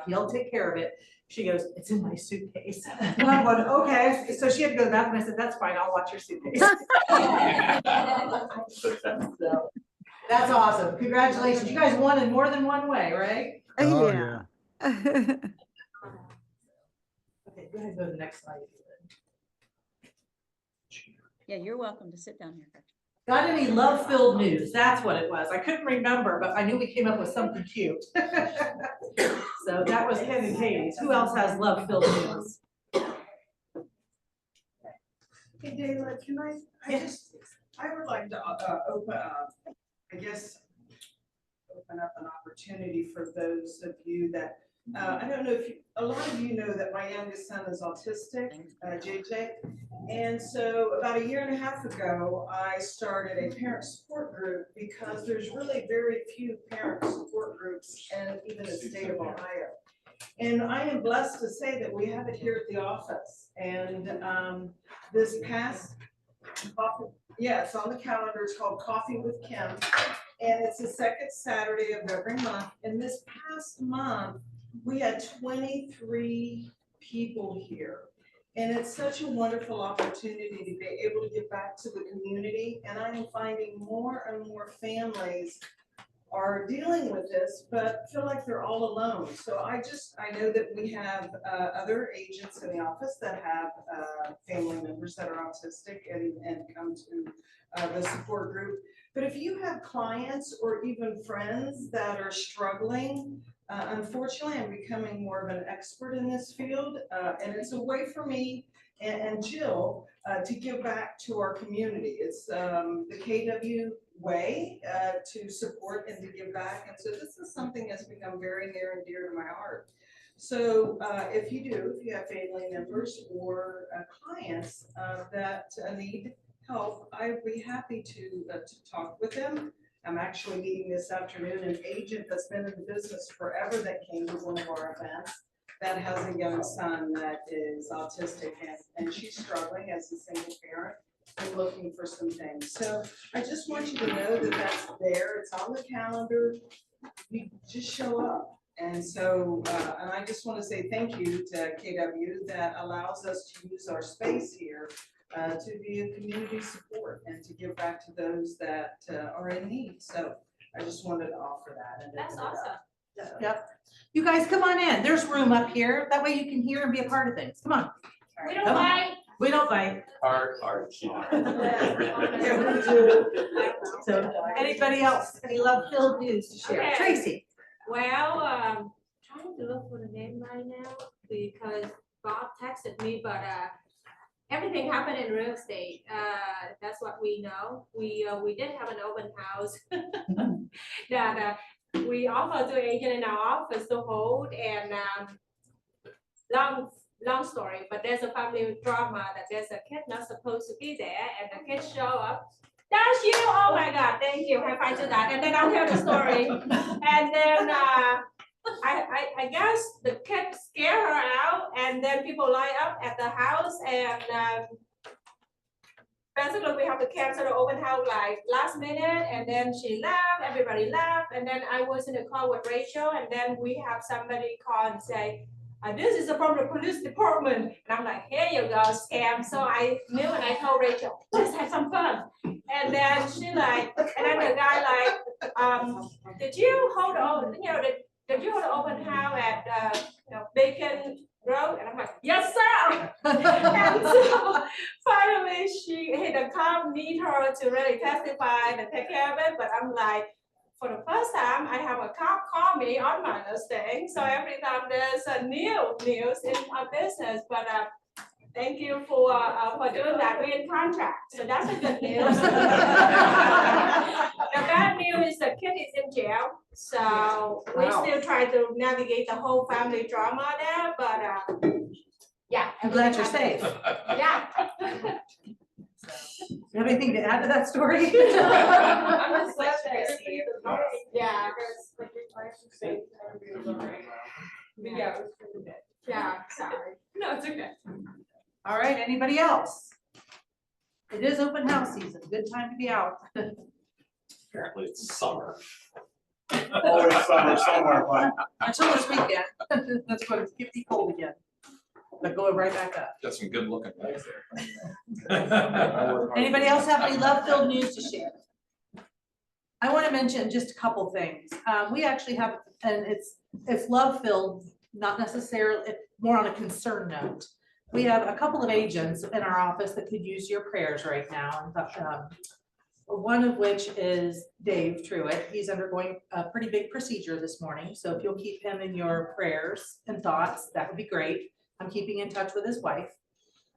he'll take care of it. She goes, it's in my suitcase. And I'm going, okay. So she had to go to the bathroom. I said, that's fine, I'll watch your suitcase. So, that's awesome. Congratulations. You guys won in more than one way, right? Oh, Yeah. Okay, go ahead and go to the next slide. Yeah, you're welcome to sit down here. Got any love-filled news? That's what it was. I couldn't remember, but I knew we came up with something cute. So that was Ken and Katie's. Who else has love-filled news? Hey, Dayla, can I would like to open up, I guess, open up an opportunity for those of you that, I don't know if a lot of you know that my youngest son is autistic, JJ. And so about 1.5 years ago, I started a parent support group because there's really very few parent support groups in even the state of Ohio. And I am blessed to say that we have it here at the office. And this past coffee, yeah, it's on the calendar. It's called Coffee with Kim. And it's the second Saturday of every month. And this past month, we had 23 people here. And it's such a wonderful opportunity to be able to give back to the community. And I am finding more and more families are dealing with this, but feel like they're all alone. So I know that we have other agents in the office that have family members that are autistic and come to the support group. But if you have clients or even friends that are struggling, unfortunately, I'm becoming more of an expert in this field, and it's a way for me and Jill to give back to our community. It's the KW way to support and to give back, and so this is something that's become very near and dear to my heart. So if you have family members or clients that need help, I'd be happy to talk with them. I'm actually meeting this afternoon an agent that's been in the business forever that came to one of our events that has a young son that is autistic, and she's struggling as a single parent and looking for some things. So I just want you to know that that's there. It's on the calendar. You just show up. And so, and I just want to say thank you to KW that allows us to use our space here to be a community support and to give back to those that are in need. So I just wanted to offer that. And that's awesome. Yep. You guys come on in. There's room up here. That way you can hear and be a part of things. Come on. We don't bite. We don't bite. Hard. Yeah, we do. So anybody else? Any love-filled news to share? Okay. Tracy. Well, trying to look for the name right now because Bob texted me, but everything happened in real estate. That's what we know. We did have an open house that we offered to agent in our office to hold, and long story, but there's a family drama that there's a kid not supposed to be there, and the kid show up. That's you! Oh my God! Thank you. High five to that. And then I'll tell the story. And then I guess the kid scared her out, and then people line up at the house, and basically we have to cancel the open house like last minute, and then she left. Everybody left, and then I was in a call with Rachel, and then we have somebody call and say, this is from the police department. And I'm like, here you go, scam. So I knew, and I told Rachel, let's have some fun. And then she like, and then the guy like, did you hold on, did you hold an open house at Bacon Road? And I'm like, yes, sir. And so finally the cop need her to really testify and take care of it. But I'm like, for the first time, I have a cop call me on my listing. So every time there's a news in our business, but thank you for doing that. We're in contract, so that's a good news. The bad news is the kid is in jail, so we still try to navigate the whole family drama there. But yeah, I'm glad you're safe. Yeah. You have anything to add to that story? I'm just glad that yeah. Yeah, sorry. No, it's okay. All right, anybody else? It is open house season. Good time to be out. Apparently it's summer. Always summer somewhere, but Until this weekend, that's when it's getting cold again. But going right back up. Got some good looking guys there. Anybody else have any love-filled news to share? I want to mention just a couple things. We actually have, and it's love-filled, not necessarily, more on a concern note. We have a couple of agents in our office that could use your prayers right now. One of which is Dave Truitt. He's undergoing a pretty big procedure this morning. So if you'll keep him in your prayers and thoughts, that would be great. I'm keeping in touch with his wife.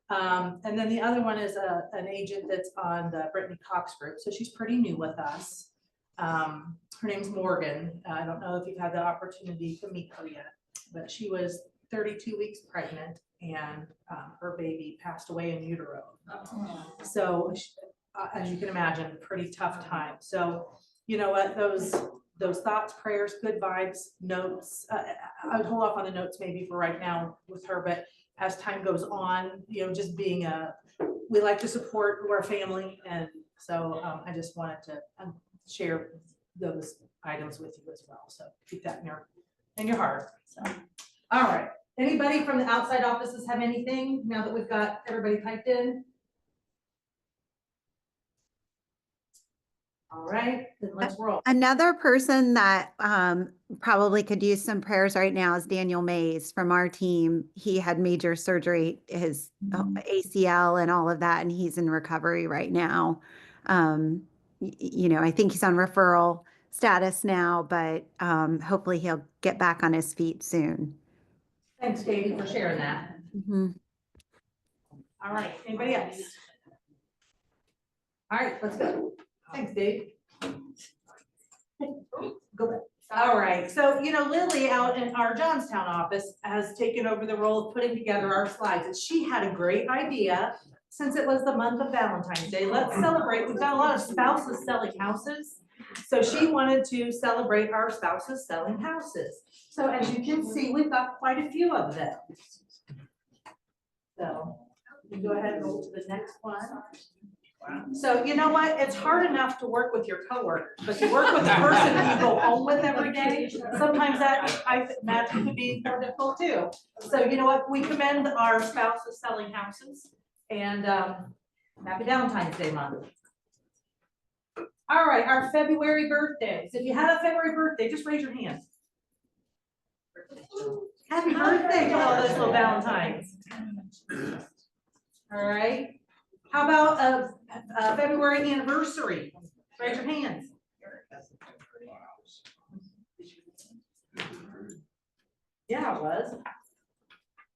And then the other one is an agent that's on the Brittany Cox group. So she's pretty new with us. Her name's Morgan. I don't know if you've had the opportunity to meet her yet, but she was 32 weeks pregnant and her baby passed away in utero. So as you can imagine, pretty tough time. So you know what, those thoughts, prayers, good vibes, notes. I would hold off on the notes maybe for right now with her, but as time goes on, you know, just being we like to support our family. And so I just wanted to share those items with you as well. So keep that in your heart. So, all right. Anybody from the outside offices have anything now that we've got everybody typed in? All right, then let's roll. Another person that probably could use some prayers right now is Daniel Mays from our team. He had major surgery, his ACL and all of that, and he's in recovery right now. You know, I think he's on referral status now, but hopefully he'll get back on his feet soon. Thanks, Katie, for sharing that. Mhm. All right, anybody else? All right, let's go. Thanks, Dave. Go back. All right, so, you know, Lily out in our Johnstown office has taken over the role of putting together our slides, and she had a great idea. Since it was the month of Valentine's Day, let's celebrate. We've got a lot of spouses selling houses. So she wanted to celebrate our spouses selling houses. So as you can see, we've got quite a few of them. So we go ahead and go to the next one. So you know what? It's hard enough to work with your coworkers, but to work with the person that you go home with every day, sometimes that I imagine could be more difficult too. So you know what? We commend our spouses selling houses, and happy Valentine's Day month. All right, our February birthdays. If you had a February birthday, just raise your hand. Happy birthday to all those little Valentines. All right. How about a February anniversary? Raise your hands. Yeah, it was.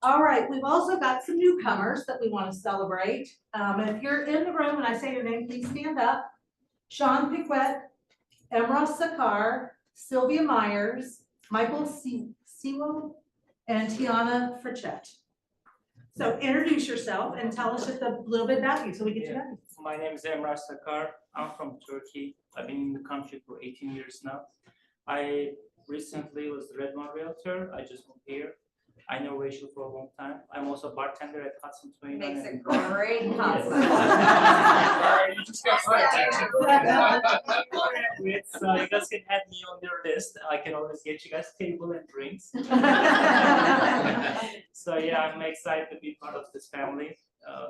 All right, we've also got some newcomers that we want to celebrate. If you're in the room and I say your name, please stand up. Sean Piquet, Emra Sakar, Sylvia Myers, Michael Siwo, and Tiana Frechette. So introduce yourself and tell us just a little bit about you so we get to know you. My name is Emrah Sakar. I'm from Turkey. I've been in the country for 18 years now. I recently was the Redmond Realtor. I just moved here. I know Rachel for a long time. I'm also a bartender at Hudson 29. Makes a great husband. You just got you guys can add me on their list. I can always get you guys table and drinks. So yeah, I'm excited to be part of this family.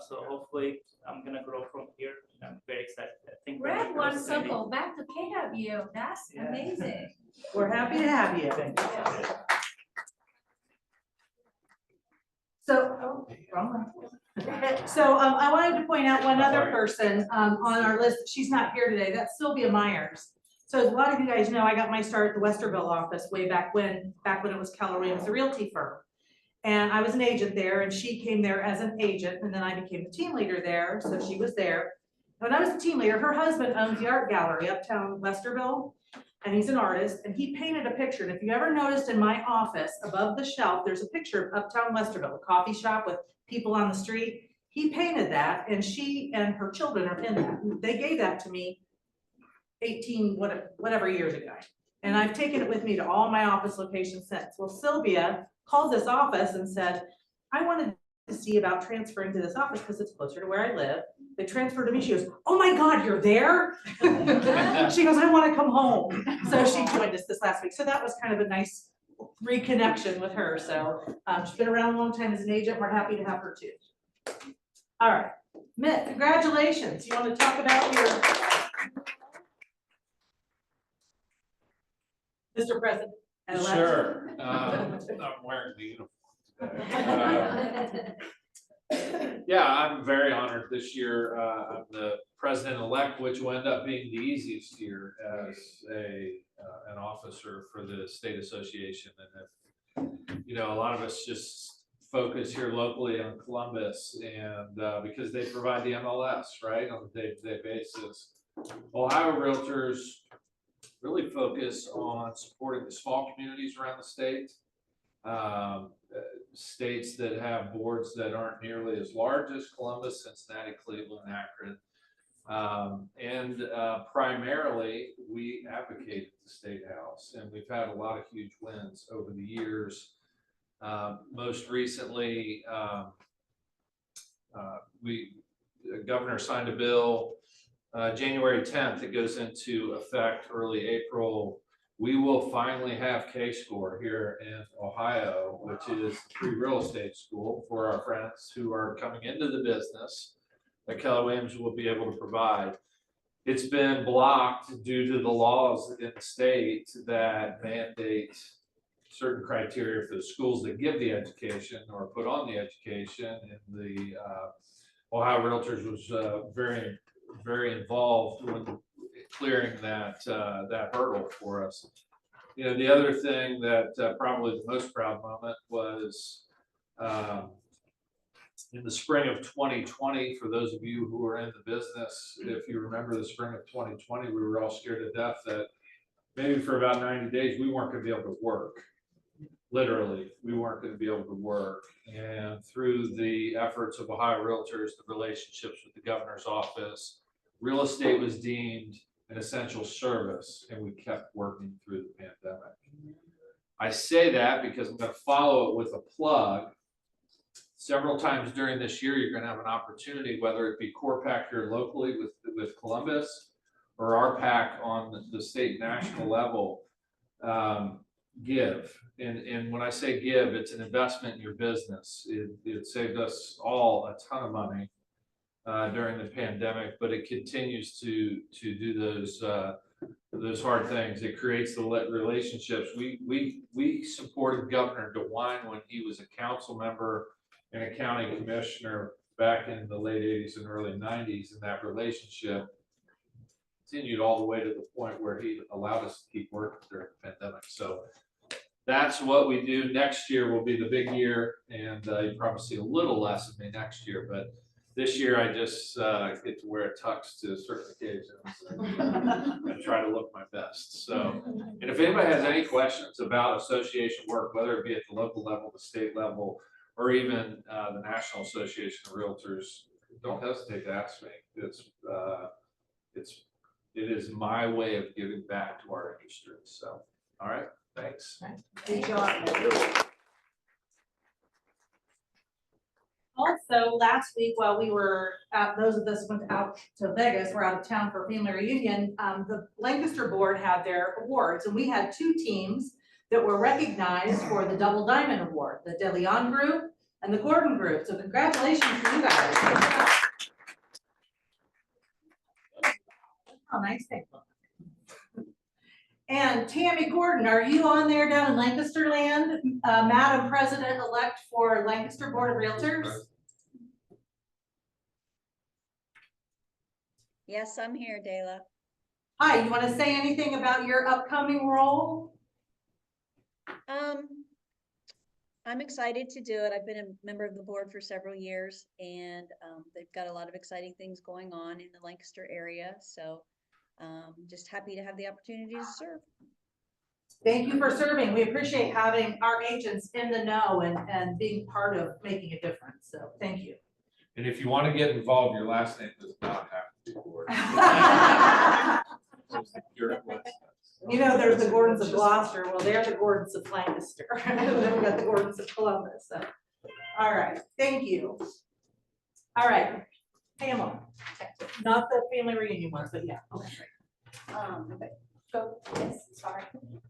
So hopefully I'm gonna grow from here. I'm very excited. I think Red one circle back to KW. That's amazing. We're happy to have you. So, I wanted to point out one other person on our list. She's not here today. That's Sylvia Myers. So as a lot of you guys know, I got my start at the Westerville office way back when it was Keller Williams, the realty firm. And I was an agent there, and she came there as an agent, and then I became the team leader there. So she was there. When I was the team leader, her husband owns the art gallery uptown Westerville, and he's an artist, and he painted a picture. And if you ever noticed in my office above the shelf, there's a picture of uptown Westerville, a coffee shop with people on the street. He painted that, and she and her children are in that. They gave that to me 18 whatever years ago, and I've taken it with me to all my office locations since. Well, Sylvia called this office and said, I wanted to see about transferring to this office because it's closer to where I live. They transferred to me. She goes, "Oh my God, you're there?" She goes, "I want to come home." So she joined us this last week. So that was kind of a nice reconnection with her. So she's been around a long time as an agent. We're happy to have her too. All right, Mitt, congratulations. You want to talk about your Mr. President? Sure. I'm wearing the uniform today. Yeah, I'm very honored this year. I'm the president-elect, which will end up being the easiest year as an officer for the state association. And if, a lot of us just focus here locally on Columbus and because they provide the MLS, right, on a day-to-day basis. Ohio Realtors really focus on supporting the small communities around the state. States that have boards that aren't nearly as large as Columbus, Cincinnati, Cleveland, Akron. And primarily we advocate at the State House, and we've had a lot of huge wins over the years. Most recently, the governor signed a bill January 10th. It goes into effect early April. We will finally have K-Score here in Ohio, which is a free real estate school for our friends who are coming into the business that Keller Williams will be able to provide. It's been blocked due to the laws in the state that mandate certain criteria for the schools that give the education or put on the education. And the Ohio Realtors was very, very involved when clearing that hurdle for us. The other thing that probably the most proud moment was in the spring of 2020. For those of you who are in the business, if you remember the spring of 2020, we were all scared to death that maybe for about 90 days we weren't going to be able to work. Literally, we weren't going to be able to work. And through the efforts of Ohio Realtors, the relationships with the governor's office, real estate was deemed an essential service, and we kept working through the pandemic. I say that because I'm going to follow it with a plug. Several times during this year, you're going to have an opportunity, whether it be CORPAC here locally with Columbus or RPAC on the state national level, give. And when I say give, it's an investment in your business. It saved us all a ton of money during the pandemic, but it continues to do those hard things. It creates the relationships. We supported Governor DeWine when he was a council member and a county commissioner back in the late 80s and early 90s, and that relationship continued all the way to the point where he allowed us to keep working during the pandemic. So that's what we do. Next year will be the big year, and you probably see a little less of me next year, but this year I just get to wear a tux to certain occasions and try to look my best. So, and if anybody has any questions about association work, whether it be at the local level, the state level, or even the National Association of Realtors, don't hesitate to ask me. It is my way of giving back to our industry. So, all right, thanks. Good job. Also, last week while we were out, those of us went out to Vegas, we're out of town for a family reunion, the Lancaster board had their awards, and we had two teams that were recognized for the Double Diamond Award, the De Leon Group and the Gordon Group. So congratulations to you guys. Oh, nice thing. And Tammy Gordon, are you on there down in Lancaster land, Madam President-elect for Lancaster Board of Realtors? Yes, I'm here, Dayla. Hi, you want to say anything about your upcoming role? I'm excited to do it. I've been a member of the board for several years, and they've got a lot of exciting things going on in the Lancaster area. So just happy to have the opportunity to serve. Thank you for serving. We appreciate having our agents in the know and being part of making a difference. So thank you. And if you want to get involved, your last name does not have to be Gordon. You know, there's the Gordons of Gloucester. Well, they're the Gordons of Lancaster. Then we got the Gordons of Columbus. So All right, thank you. All right, Pamela, not the family reunion ones, but yeah, okay. Okay, go, yes, sorry.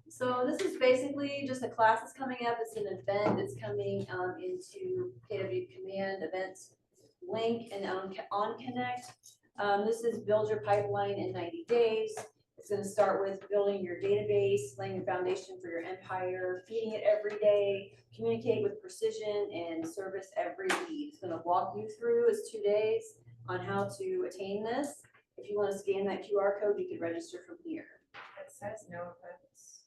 So this is basically just a class that's coming up. It's an event that's coming into KW Command Events link and on Connect. This is build your pipeline in 90 days. It's gonna start with building your database, laying the foundation for your empire, feeding it every day, communicate with precision and service every lead. It's gonna walk you through, it's 2 days on how to attain this. If you want to scan that QR code, you can register from here. It says no offense.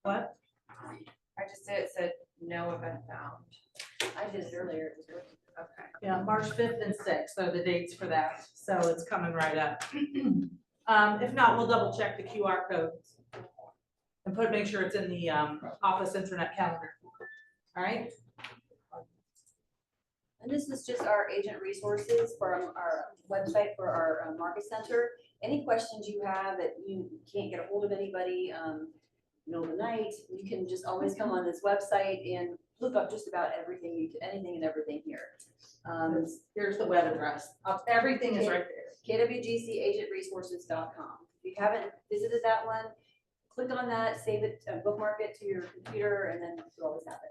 What? I just said, it said no event found. I did it earlier. It was working. Okay. Yeah, March 5th and 6th are the dates for that, so it's coming right up. If not, we'll double check the QR codes and make sure it's in the office intranet calendar. All right? And this is just our agent resources from our website for our market center. Any questions you have that you can't get a hold of anybody, middle of the night, you can just always come on this website and look up just about everything, anything and everything here. Here's the web address. Everything is right there. kwgcagentresources.com. If you haven't visited that one, click on that, save it, bookmark it to your computer, and then you always have it.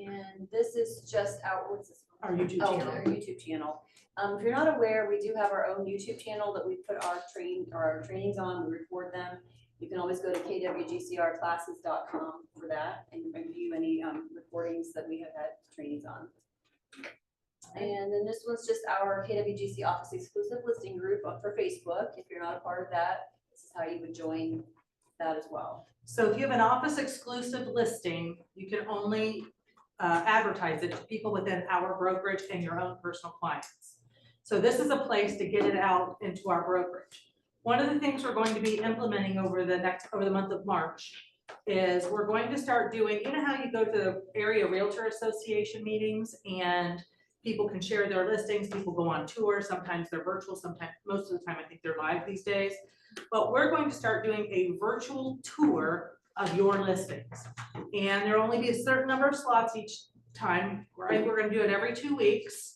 And this is just what's this? Our YouTube Oh, channel. our YouTube channel. If you're not aware, we do have our own YouTube channel that we put our trainings on, we record them. You can always go to kwgcrclasses.com for that and review any recordings that we have had trainings on. And then this one's just our KWGC Office exclusive listing group for Facebook. If you're not a part of that, this is how you would join that as well. So if you have an office exclusive listing, you can only advertise it to people within our brokerage and your own personal clients. So this is a place to get it out into our brokerage. One of the things we're going to be implementing over the month of March is we're going to start doing, you know how you go to the area realtor association meetings and people can share their listings, people go on tour, sometimes they're virtual, sometimes, most of the time I think they're live these days. But we're going to start doing a virtual tour of your listings. And there'll only be a certain number of slots each time, right? We're gonna do it every 2 weeks.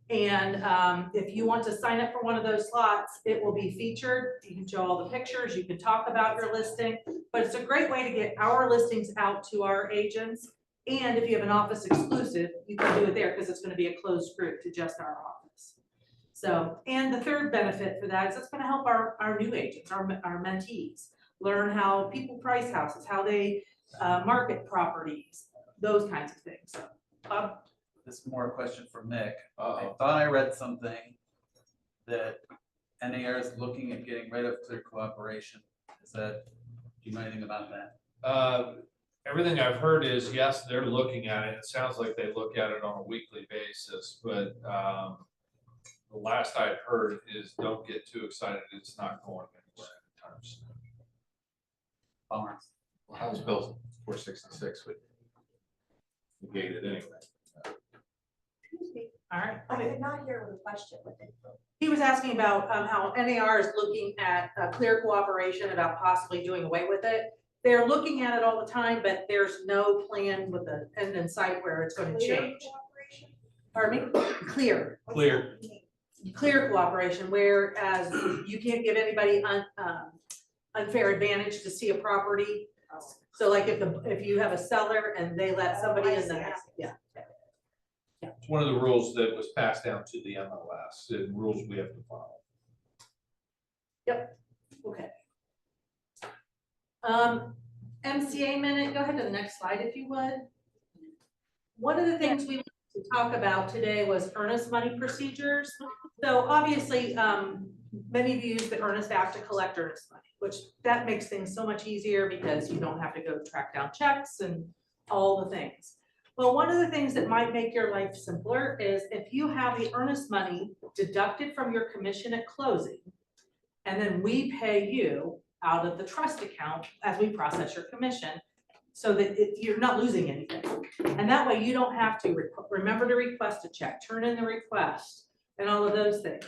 And if you want to sign up for one of those slots, it will be featured. You can show all the pictures, you can talk about your listing, but it's a great way to get our listings out to our agents. And if you have an office exclusive, you can do it there because it's gonna be a closed group to just our office. So, and the third benefit for that is it's gonna help our new agents, our mentees, learn how people price houses, how they market properties, those kinds of things. So, Bob? This is more a question for Mick. I Uh-oh. thought I read something that NAR is looking at getting rid of clear cooperation. Is that, do you know anything about that? Everything I've heard is, yes, they're looking at it. It sounds like they look at it on a weekly basis, but the last I've heard is don't get too excited. It's not going anywhere anytime soon. Bummer. Well, House Bill 466 would negate it anyway. All right. I did not hear the question. He was asking about how NAR is looking at clear cooperation about possibly doing away with it. They're looking at it all the time, but there's no plan with the end in sight where it's going to change. Pardon me? Clear cooperation, whereas you can't give anybody unfair advantage to see a property. So like if you have a seller and they let somebody in the, yeah. It's one of the rules that was passed down to the MLS, and rules we have to follow. Yep, okay. MCA minute, go ahead to the next slide if you would. One of the things we wanted to talk about today was earnest money procedures. So obviously, many of you use the Earnest Act to collect earnest money, which that makes things so much easier because you don't have to go track down checks and all the things. Well, one of the things that might make your life simpler is if you have the earnest money deducted from your commission at closing, and then we pay you out of the trust account as we process your commission, so that you're not losing anything. And that way you don't have to remember to request a check, turn in the request, and all of those things.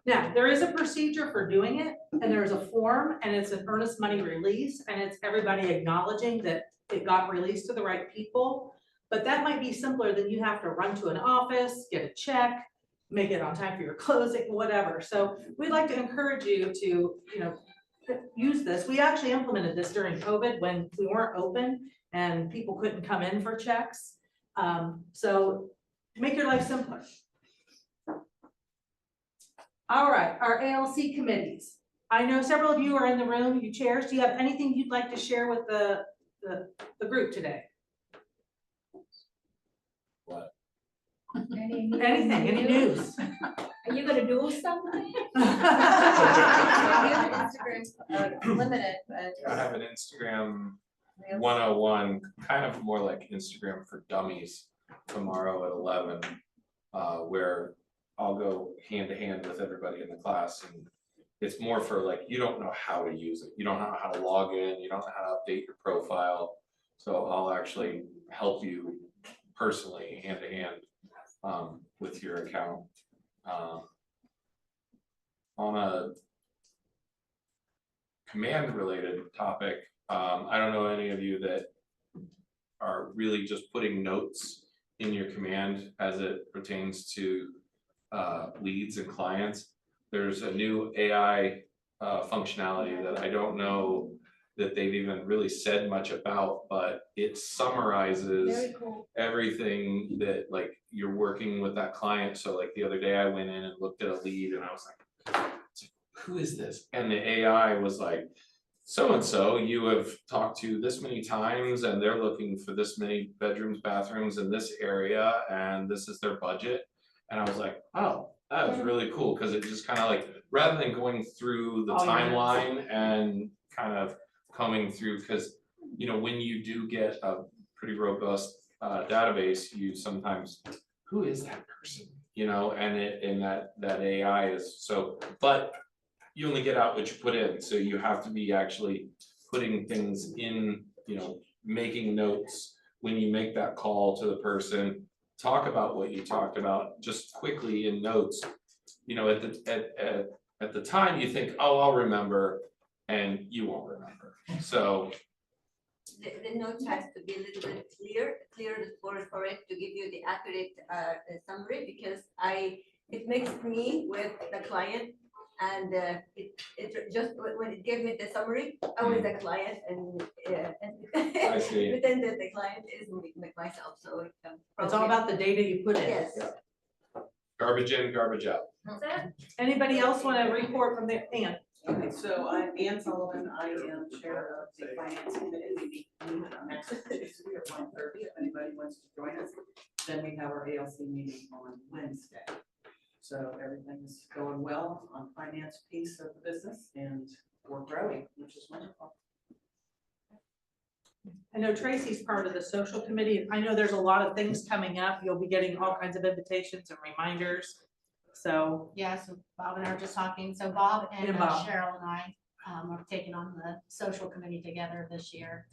Now, there is a procedure for doing it, and there's a form, and it's an earnest money release, and it's everybody acknowledging that it got released to the right people. But that might be simpler than you have to run to an office, get a check, make it on time for your closing, whatever. So we'd like to encourage you to, you know, use this. We actually implemented this during COVID when we weren't open and people couldn't come in for checks. So make your life simpler. All right, our ALC committees. I know several of you are in the room, you chairs. Do you have anything you'd like to share with the group today? What? Anything, any news? Are you gonna do something? Instagram limited, but. I have an Instagram 101, kind of more like Instagram for dummies tomorrow at 11, where I'll go hand to hand with everybody in the class, and it's more for like, you don't know how to use it, you don't know how to log in, you don't know how to update your profile. So I'll actually help you personally hand to hand with your account. On a command related topic, I don't know any of you that are really just putting notes in your command as it pertains to leads and clients. There's a new AI functionality that I don't know that they've even really said much about, but it summarizes Very cool. everything that like you're working with that client. So like the other day I went in and looked at a lead and I was like, who is this? And the AI was like, so-and-so, you have talked to this many times and they're looking for this many bedrooms, bathrooms in this area, and this is their budget. And I was like, oh, that was really cool, because it just kind of like, rather than going through the All your notes. timeline and kind of coming through, because you know, when you do get a pretty robust database, you sometimes, who is that person? You know, and that AI is so, but you only get out what you put in, so you have to be actually putting things in, you know, making notes when you make that call to the person, talk about what you talked about just quickly in notes. You know, at the time you think, oh, I'll remember, and you won't remember. So The notes has to be a little bit clear for it to give you the accurate summary, because it makes me with the client, and it just, when it gave me the summary, I was the client, and I see. pretend that the client is myself, so. It's all about the data you put in. Yes. garbage in, garbage out. Anybody else want to report from their, Ann? Okay, so I'm Ann Sullivan, I am chair of the finance committee. We meet next Tuesday at 1:30, if anybody wants to join us. Then we have our ALC meeting on Wednesday. So everything's going well on finance piece of the business, and we're growing, which is wonderful. I know Tracy's part of the social committee. I know there's a lot of things coming up. You'll be getting all kinds of invitations and reminders. So, Yeah, so Bob and I were just talking, so Bob and Yeah, Bob. Cheryl and I are taking on the social committee together this year.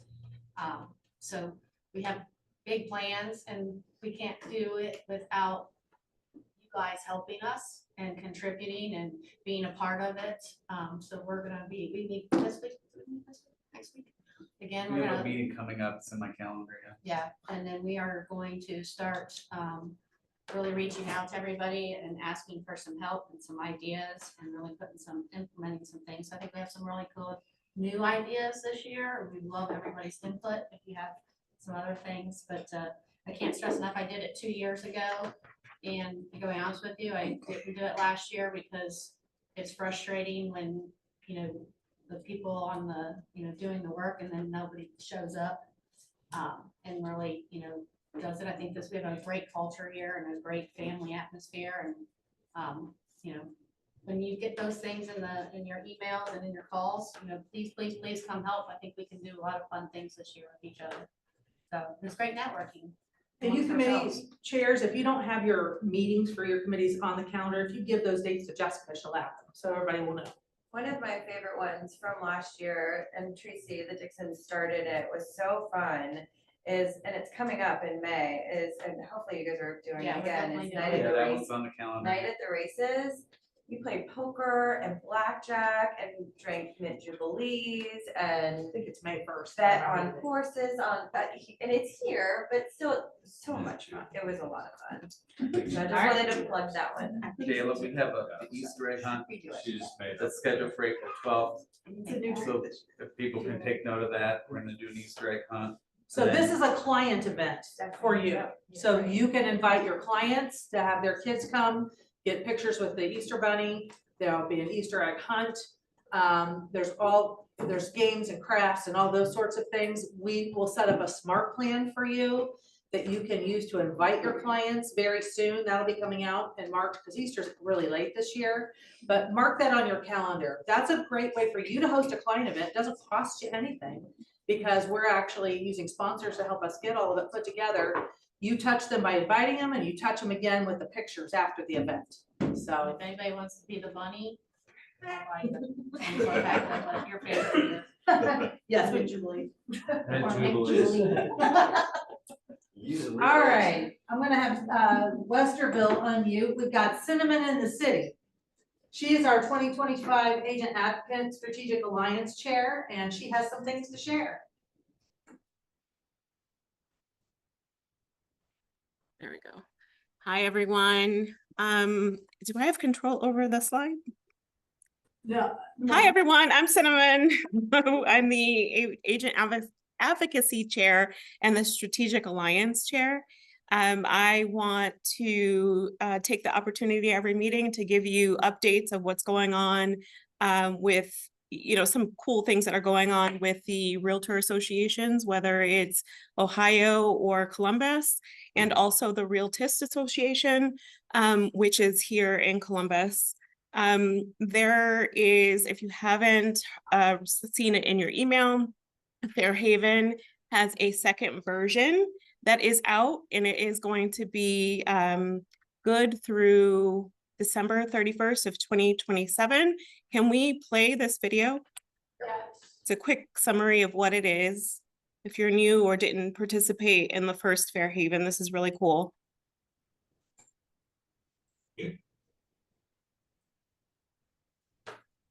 So we have big plans, and we can't do it without you guys helping us and contributing and being a part of it. So we meet this week, next week. Again, We we're have a gonna, meeting coming up, it's in my calendar, yeah. yeah, and then we are going to start really reaching out to everybody and asking for some help and some ideas, and really implementing some things. I think we have some really cool new ideas this year. We love everybody's input if you have some other things, but I can't stress enough, I did it 2 years ago. And to be honest with you, I didn't do it last year because it's frustrating when, you know, the people on the, you know, doing the work and then nobody shows up and really, you know, does it. I think we have a great culture here and a great family atmosphere, and you know, when you get those things in your emails and in your calls, you know, please come help. I think we can do a lot of fun things this year with each other. So it's great networking. and you amongst committee ourselves. chairs, if you don't have your meetings for your committees on the calendar, if you give those dates to Jessica, she'll have them, so everybody will know. One of my favorite ones from last year, and Tracy, the Dixon started it, was so fun, and it's coming up in May, and hopefully you guys are doing Yeah, it we're again, definitely is doing Night it. at Yeah, the that Race, was on the calendar. Night at the Races. we played poker and blackjack and drank mint jubilees and I think it's May 1st. bet on horses and it's here, but still so much fun. It was a lot of fun. So I just wanted to plug that one. Jayla, we have a Easter egg hunt We do it. She just made it. that's scheduled for April 12th. It's a new So if people can take note of that, we're gonna do an Easter egg hunt. So this is a client event for you. So you can invite your clients to have their kids come, get pictures with the Easter bunny. There'll be an Easter egg hunt. There's games and crafts and all those sorts of things. We will set up a smart plan for you that you can use to invite your clients very soon. That'll be coming out in March because Easter's really late this year. But mark that on your calendar. That's a great way for you to host a client event. It doesn't cost you anything because we're actually using sponsors to help us get all of it put together. You touch them by inviting them and you touch them again with the pictures after the event. So If anybody wants to be the bunny. Like, and go back with, like, your favorite. yes, would you believe? Mint Or make Jubilees. Jubilee. All right, I'm gonna have Westerville unmute. We've got Cinnamon in the City. She is our 2025 Agent Advocate Strategic Alliance Chair, and she has some things to share. There we go. Hi, everyone. Do I have control over the slide? Yeah. Hi, everyone. I'm Cinnamon. I'm the Agent Advocacy Chair and the Strategic Alliance Chair. I want to take the opportunity every meeting to give you updates of what's going on with, some cool things that are going on with the Realtor associations, whether it's Ohio or Columbus, and also the Realtist Association, which is here in Columbus. There is, if you haven't seen it in your email, Fairhaven has a second version that is out, and it is going to be good through December 31st of 2027. Can we play this video? It's a quick summary of what it is. If you're new or didn't participate in the first Fairhaven, this is really cool.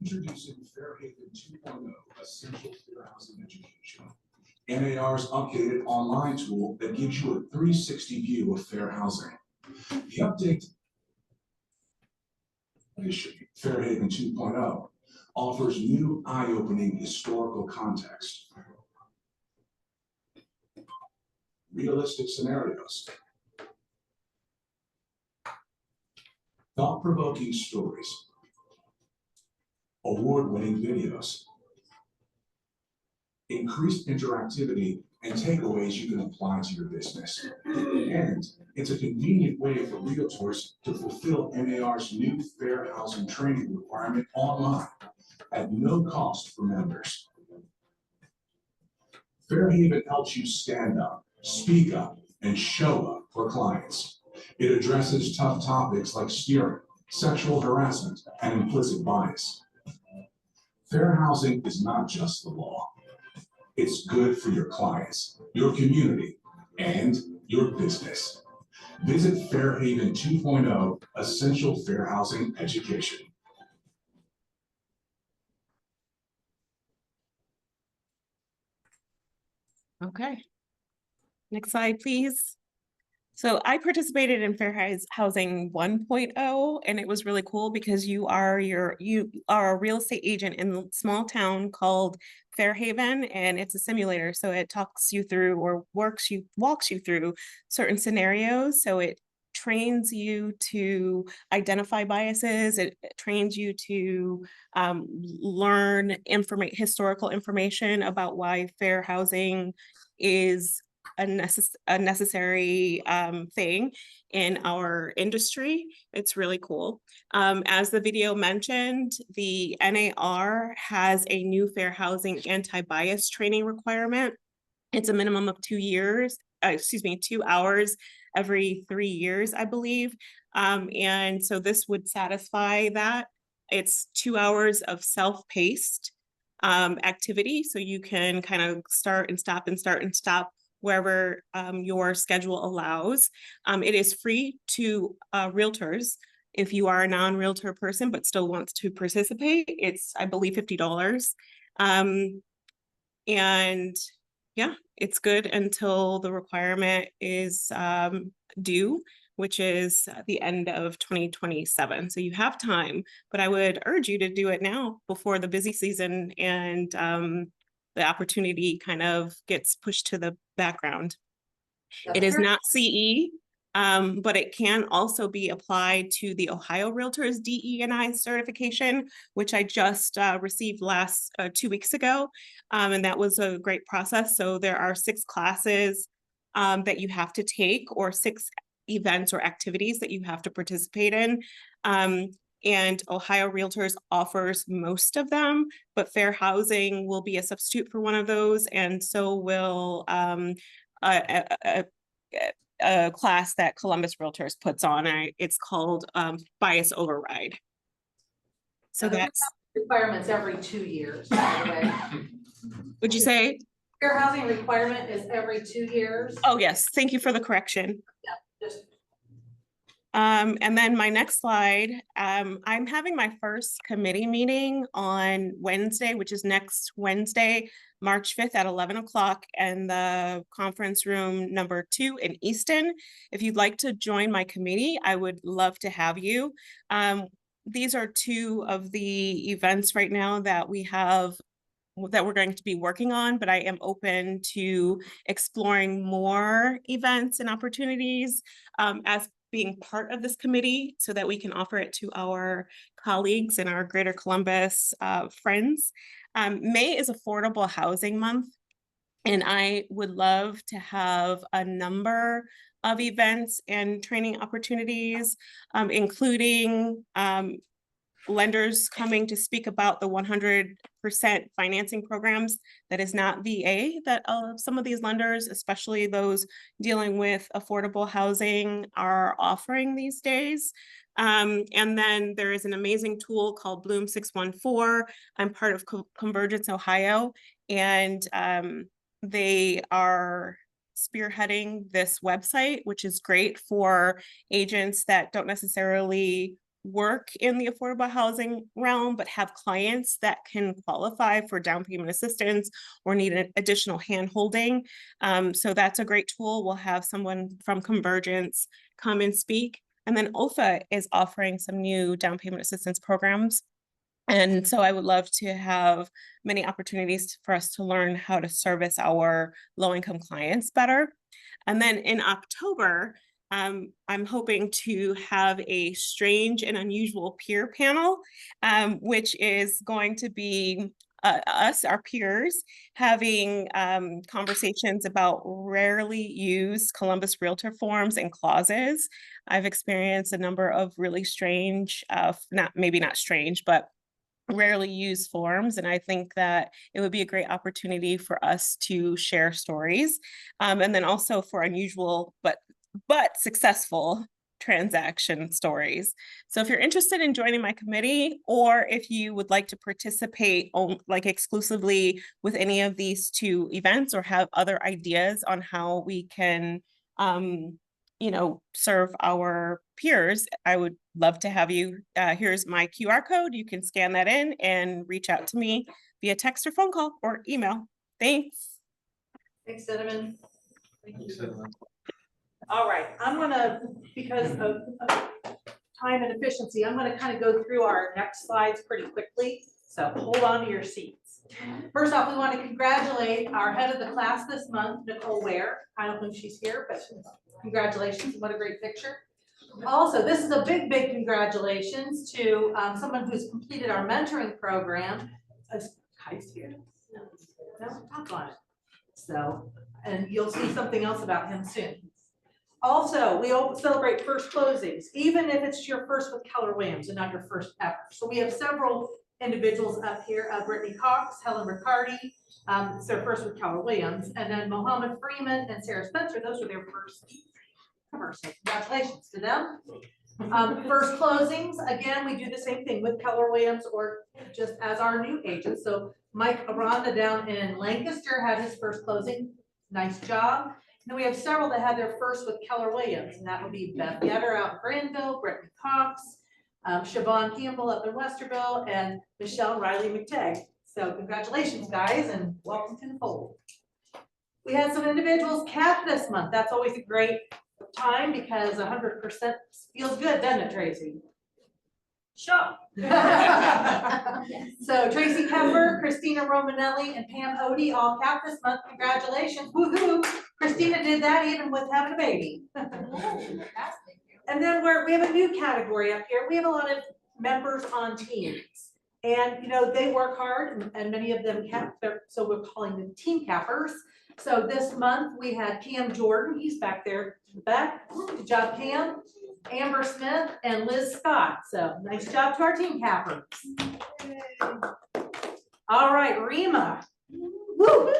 Introducing Fairhaven 2.0, Essential Fair Housing Education. NAR's updated online tool that gives you a 360 view of fair housing. The update edition, Fairhaven 2.0, offers new eye-opening historical context, realistic scenarios, thought-provoking stories, award-winning videos, increased interactivity, and takeaways you can apply to your business. And it's a convenient way for realtors to fulfill NAR's new fair housing training requirement online at no cost for members. Fairhaven helps you stand up, speak up, and show up for clients. It addresses tough topics like steering, sexual harassment, and implicit bias. Fair housing is not just the law. It's good for your clients, your community, and your business. Visit Fairhaven 2.0, Essential Fair Housing Education. Okay. Next slide, please. So I participated in Fair Housing 1.0, and it was really cool because you are a real estate agent in a small town called Fairhaven, and it's a simulator. So it talks you through or walks you through certain scenarios. So it trains you to identify biases. It trains you to learn historical information about why fair housing is a necessary thing in our industry. It's really cool. As the video mentioned, the NAR has a new fair housing anti-bias training requirement. It's a minimum of 2 hours every 3 years, I believe. And so this would satisfy that. It's 2 hours of self-paced activity. So you can kind of start and stop wherever your schedule allows. It is free to realtors If you are a non-realtor person but still wants to participate, it's, I believe, $50. And yeah, it's good until the requirement is due, which is the end of 2027. So you have time, but I would urge you to do it now before the busy season and the opportunity kind of gets pushed to the background. It is not CE, but it can also be applied to the Ohio Realtors DE&I certification, which I just received 2 weeks ago. And that was a great process. So there are 6 classes that you have to take, or 6 events or activities that you have to participate in. And Ohio Realtors offers most of them, but Fair Housing will be a substitute for one of those, and so will a class that Columbus Realtors puts on. It's called Bias Override. So that's Requirements every 2 years, by the way. Would you say? Fair housing requirement is every 2 years. Oh, yes. Thank you for the correction. Yeah, just and then my next slide, I'm having my first committee meeting on Wednesday, which is next Wednesday, March 5th at 11 o'clock in the conference room number 2 in Easton. If you'd like to join my committee, I would love to have you. These are 2 of the events right now that we have that we're going to be working on, but I am open to exploring more events and opportunities as being part of this committee so that we can offer it to our colleagues and our Greater Columbus friends. May is Affordable Housing Month, and I would love to have a number of events and training opportunities, including lenders coming to speak about the 100% financing programs that is not VA that some of these lenders, especially those dealing with affordable housing, are offering these days. And then there is an amazing tool called Bloom 614. I'm part of Convergence Ohio, and they are spearheading this website, which is great for agents that don't necessarily work in the affordable housing realm, but have clients that can qualify for down payment assistance or need an additional hand holding. So that's a great tool. We'll have someone from Convergence come and speak. And then OFA is offering some new down payment assistance programs. And so I would love to have many opportunities for us to learn how to service our low-income clients better. And then in October, I'm hoping to have a strange and unusual peer panel, which is going to be us, our peers, having conversations about rarely used Columbus Realtor forms and clauses. I've experienced a number of really strange, maybe not strange, but rarely used forms. And I think that it would be a great opportunity for us to share stories. And then also for unusual, but successful transaction stories. So if you're interested in joining my committee, or if you would like to participate like exclusively with any of these 2 events, or have other ideas on how we can, serve our peers, I would love to have you. Here's my QR code. You can scan that in and reach out to me via text or phone call or email. Thanks. Thanks, Cinnamon. Thank you. All right, I'm gonna, because of time and efficiency, I'm gonna kind of go through our next slides pretty quickly. So hold on to your seats. First off, we want to congratulate our head of the class this month, Nicole Ware. I don't think she's here, but congratulations. What a great picture. Also, this is a big congratulations to someone who's completed our mentoring program. Kai's here. No, talk on it. So, and you'll see something else about him soon. Also, we celebrate first closings, even if it's your first with Keller Williams and not your first ever. So we have several individuals up here, Brittany Cox, Helen Riccardi, it's their first with Keller Williams, and then Mohammed Freeman and Sarah Spencer, those were their first ever. So congratulations to them. First closings, again, we do the same thing with Keller Williams or just as our new agents. So Mike Aranda down in Lancaster had his first closing. Nice job. And then we have several that had their first with Keller Williams, and that would be Beth Yetter out in Granville, Brittany Cox, Siobhan Campbell up in Westerville, and Michelle Riley McTagg. So congratulations, guys, and welcome to the fold. We had some individuals capped this month. That's always a great time because 100% feels good, doesn't it, Tracy? Sure. So Tracy Kemper, Christina Romanelli, and Pam Odie all capped this month. Congratulations. Woohoo. Christina did that even with having a baby. And then we have a new category up here. We have a lot of members on teams. And you know, they work hard and many of them cap their, so we're calling them team cappers. So this month we had Cam Jordan, he's back there to the back. Good job, Cam. Amber Smith and Liz Scott. So nice job to our team cappers. All right, Rima. Woo!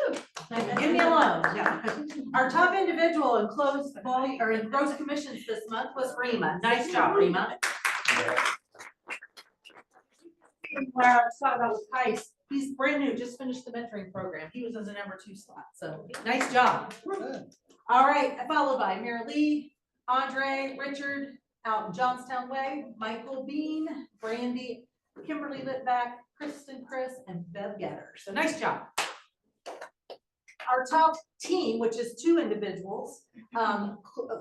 Give me a loan. Yeah. Our top individual in closed volume or in gross commissions this month was Rima. Nice job, Rima. Where I was talking about with Tice, he's brand new, just finished the mentoring program. He was in the number 2 slot. So nice job. All right, followed by Mary Lee, Andre, Richard out in Johnstown Way, Michael Bean, Brandy, Kimberly Litvack, Kristen Chris, and Bev Getter. So nice job. Our top team, which is 2 individuals,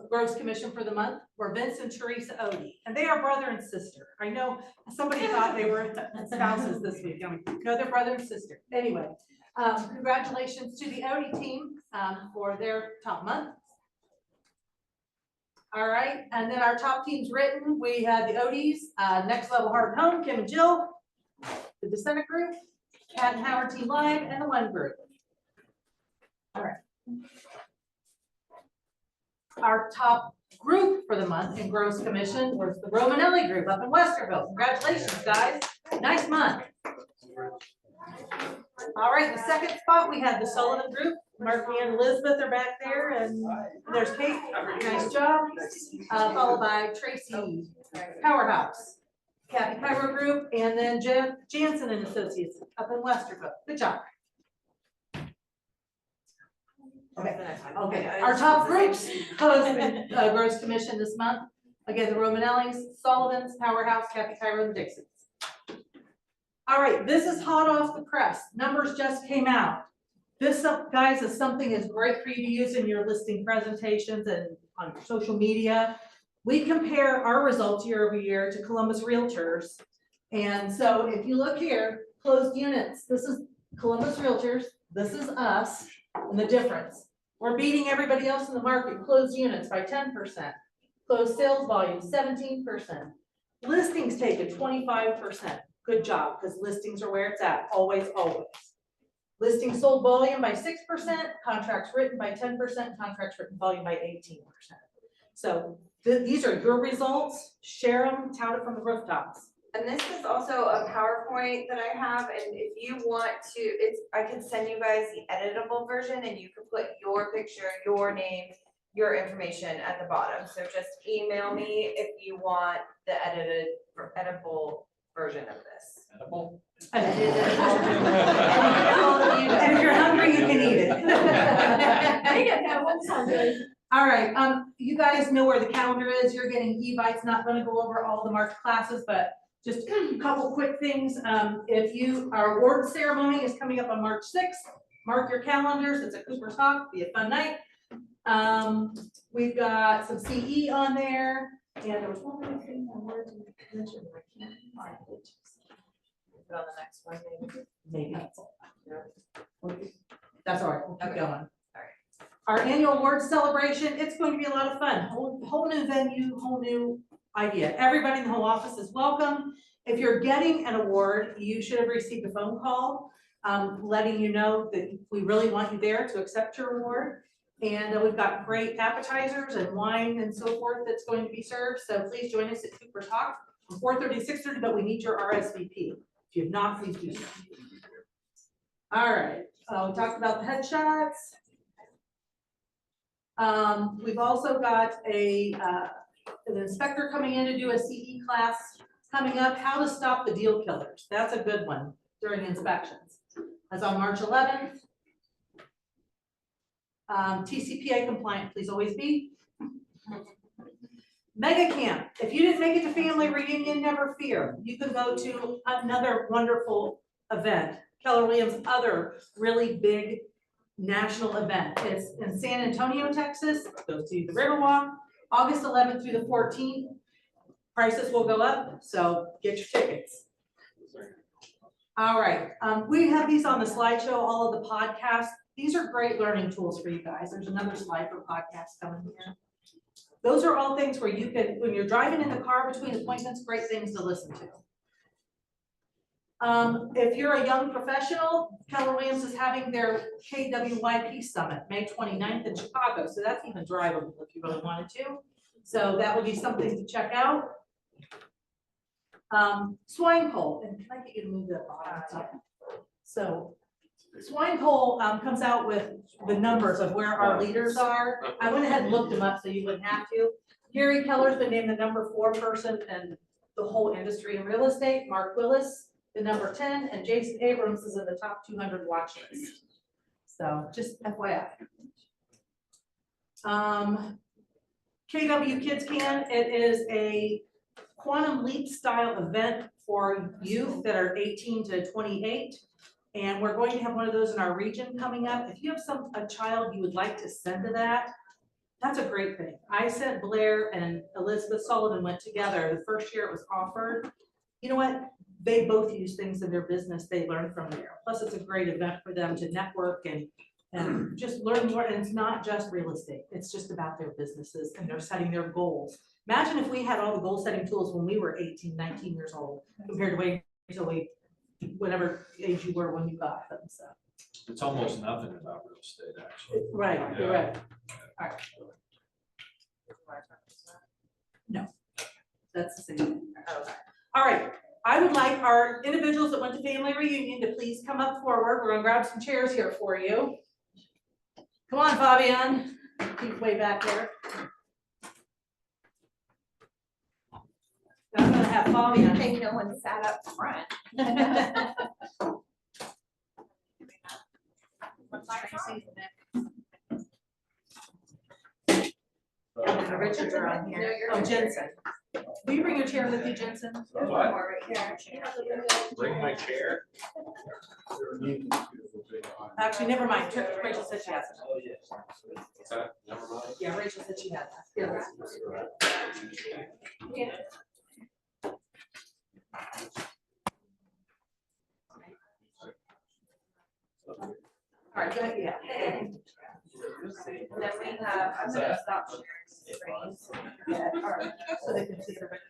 gross commission for the month, were Vince and Teresa Odie. And they are brother and sister. I know somebody thought they were spouses this week. No, they're brother and sister. Anyway, congratulations to the Odie team for their top month. All right, and then our top teams written, we had the Odies, Next Level Heart and Home, Kim and Jill, the Descendant Group, Cat and Howard Team Live, and the One Group. All right. Our top group for the month in gross commission was the Romanelli Group up in Westerville. Congratulations, guys. Nice month. All right, the second spot, we had the Sullivan Group. Mark and Elizabeth are back there, and there's Kate. Nice job. Followed by Tracy Powerhouse, Kathy Cairo Group, and then Jeff Jansen and Associates up in Westerville. Good job. Okay. Our top groups closed in gross commission this month. Again, the Romanellis, Sullivans, Powerhouse, Kathy Cairo, and the Dixons. All right, this is hot off the press. Numbers just came out. This, guys, is something that's great for you to use in your listing presentations and on social media. We compare our results year over year to Columbus Realtors. And so if you look here, closed units, this is Columbus Realtors, this is us, and the difference. We're beating everybody else in the market, closed units by 10%, closed sales volume 17%, listings taken 25%. Good job, because listings are where it's at, always, always. Listings sold volume by 6%, contracts written by 10%, contracts written volume by 18%. So these are your results. Share them, tout it from the rooftops. And this is also a PowerPoint that I have, and if you want to, I can send you guys the editable version and you can put your picture, your name, your information at the bottom. So just email me if you want the editable version of this. Edible? And if you're hungry, you can eat it. All right, you guys know where the calendar is. You're getting e-bites, not gonna go over all the March classes, but just a couple quick things. Our award ceremony is coming up on March 6th. Mark your calendars. It's at Cooper's Hawk. Be a fun night. We've got some CE on there. And there was one other thing I wanted to mention, but I can't find it. On the next one, Maybe. That's all right. We'll keep Okay. going. All right. Our annual awards celebration, it's going to be a lot of fun. Whole new venue, whole new idea. Everybody in the whole office is welcome. If you're getting an award, you should have received a phone call letting you know that we really want you there to accept your award. And we've got great appetizers and wine and so forth that's going to be served. So please join us at Cooper's Hawk from 4:30 to 6:30, but we need your RSVP. If you have not, please do so. All right, we talked about the headshots. We've also got an inspector coming in to do a CE class coming up, how to stop the deal killers. That's a good one during inspections. That's on March 11th. TCPA compliant, please always be. Mega Camp, if you didn't make it to family reunion, never fear. You can go to another wonderful event. Keller Williams' other really big national event. It's in San Antonio, Texas. Go to the Riverwalk, August 11th through the 14th. Prices will go up, so get your tickets. All right, we have these on the slideshow, all of the podcasts. These are great learning tools for you guys. There's another slide for podcasts coming here. Those are all things where you can, when you're driving in the car between appointments, great things to listen to. If you're a young professional, Keller Williams is having their KWYP Summit, May 29th in Chicago. So that's even drivable if you really wanted to. So that would be something to check out. Swine Poll, and can I get you to move that bottom? So Swine Poll comes out with the numbers of where our leaders are. I went ahead and looked them up so you wouldn't have to. Gary Keller's been named the #4 person in the whole industry in real estate. Mark Willis, the #10, and Jason Abrams is in the top 200 watch list. So just FYI. KW Kids Can, it is a Quantum Leap style event for youth that are 18 to 28. And we're going to have one of those in our region coming up. If you have a child you would like to send to that, that's a great thing. I said Blair and Elizabeth Sullivan went together. The first year it was offered. You know what? They both use things in their business they learn from there. Plus it's a great event for them to network and just learn more. And it's not just real estate. It's just about their businesses and they're setting their goals. Imagine if we had all the goal setting tools when we were 18, 19 years old compared to waiting until whatever age you were when you got them, so. It's almost nothing about real estate, actually. Right, you're right. All right. No, that's the same thing. All right, I would like our individuals that went to family reunion to please come up forward. We're gonna grab some chairs here for you. Come on, Fabian, keep way back there. I'm gonna have Fabian. I think no one sat up front. Richards are on here. Oh, Jensen. Will you bring your chair with you, Jensen? What? Bring my chair. Actually, never mind. Rachel said she has it. Oh, yes. What's that? Never mind. Yeah, Rachel said she had that. Here, let's- Yeah. All right, go ahead, yeah. And then we have, I'm gonna stop sharing screens. Yeah, all right. So they can see everybody.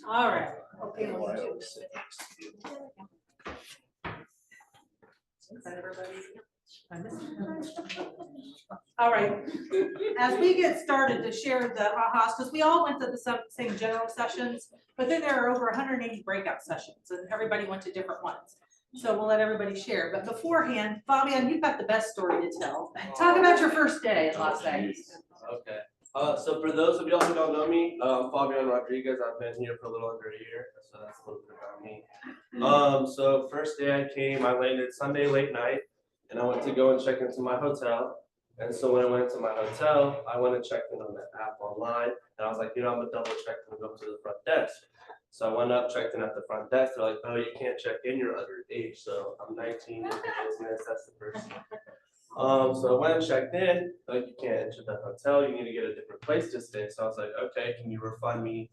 All right. Okay, we'll do this. Is that everybody? I missed it. All right, as we get started to share the ahas, because we all went to the same general sessions, but then there are over 180 breakout sessions and everybody went to different ones. So we'll let everybody share, but beforehand, Fabian, you've got the best story to tell. Talk about your first day in Las Vegas. Okay, so for those of y'all who don't know me, Fabian Rodriguez, I've been here for a little under a year, so that's a little bit about me. So first day I came, I landed Sunday late night, and I went to go and check into my hotel. And so when I went to my hotel, I went and checked in on the app online, and I was like, I'm gonna double check and go to the front desk. So I went up, checked in at the front desk. They're like, oh, you can't check in, you're underage. So I'm 19, in business, that's the first. So I went and checked in, like you can't enter the hotel, you need to get a different place to stay. So I was like, okay, can you find me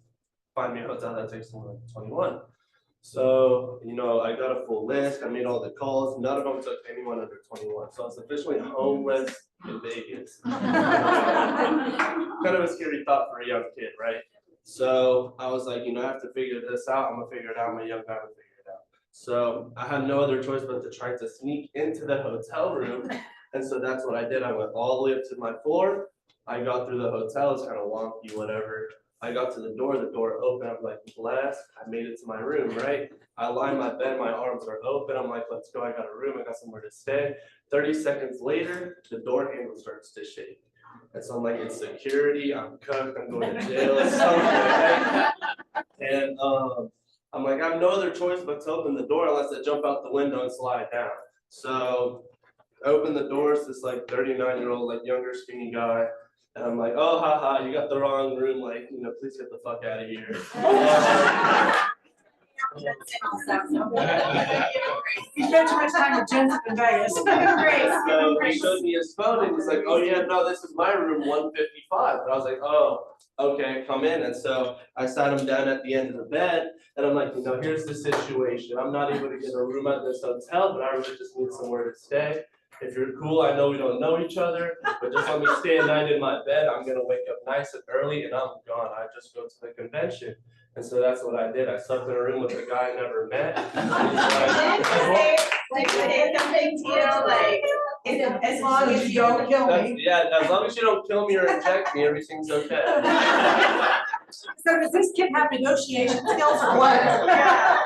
a hotel that takes someone 21? So, I got a full list, I made all the calls, none of them took anyone under 21. So I was officially homeless in Vegas. Kind of a scary thought for a young kid, right? So I was like, I have to figure this out. I'm gonna figure it out. My young guy will figure it out. So I had no other choice but to try to sneak into the hotel room. And so that's what I did. I went all the way up to my floor. I got through the hotel. It's kind of wonky, whatever. I got to the door opened. I'm like, blessed. I made it to my room, right? I lie in my bed, my arms are open. I'm like, let's go. I got a room. I got somewhere to stay. 30 seconds later, the door handle starts to shake. And so I'm like, it's security, I'm cooked, I'm going to jail or something, right? And I'm like, I have no other choice but to open the door unless I jump out the window and slide down. So I opened the door, it's this like 39-year-old, like younger skinny guy. And I'm like, oh, haha, you got the wrong room, like, you know, please get the fuck out of here. You spent too much time with Jensen in Vegas. So he showed me his phone and he's like, oh yeah, no, this is my room, 155. And I was like, oh, okay, come in. And so I sat him down at the end of the bed and I'm like, you know, here's the situation. I'm not able to get a room at this hotel, but I really just need somewhere to stay. If you're cool, I know we don't know each other, but just let me stay a night in my bed. I'm gonna wake up nice and early and I'm gone. I just go to the convention. And so that's what I did. I slept in a room with a guy I never met. As long as you don't kill me. Yeah, as long as you don't kill me or inject me, everything's okay. So does this kid have negotiation skills or what? Yeah.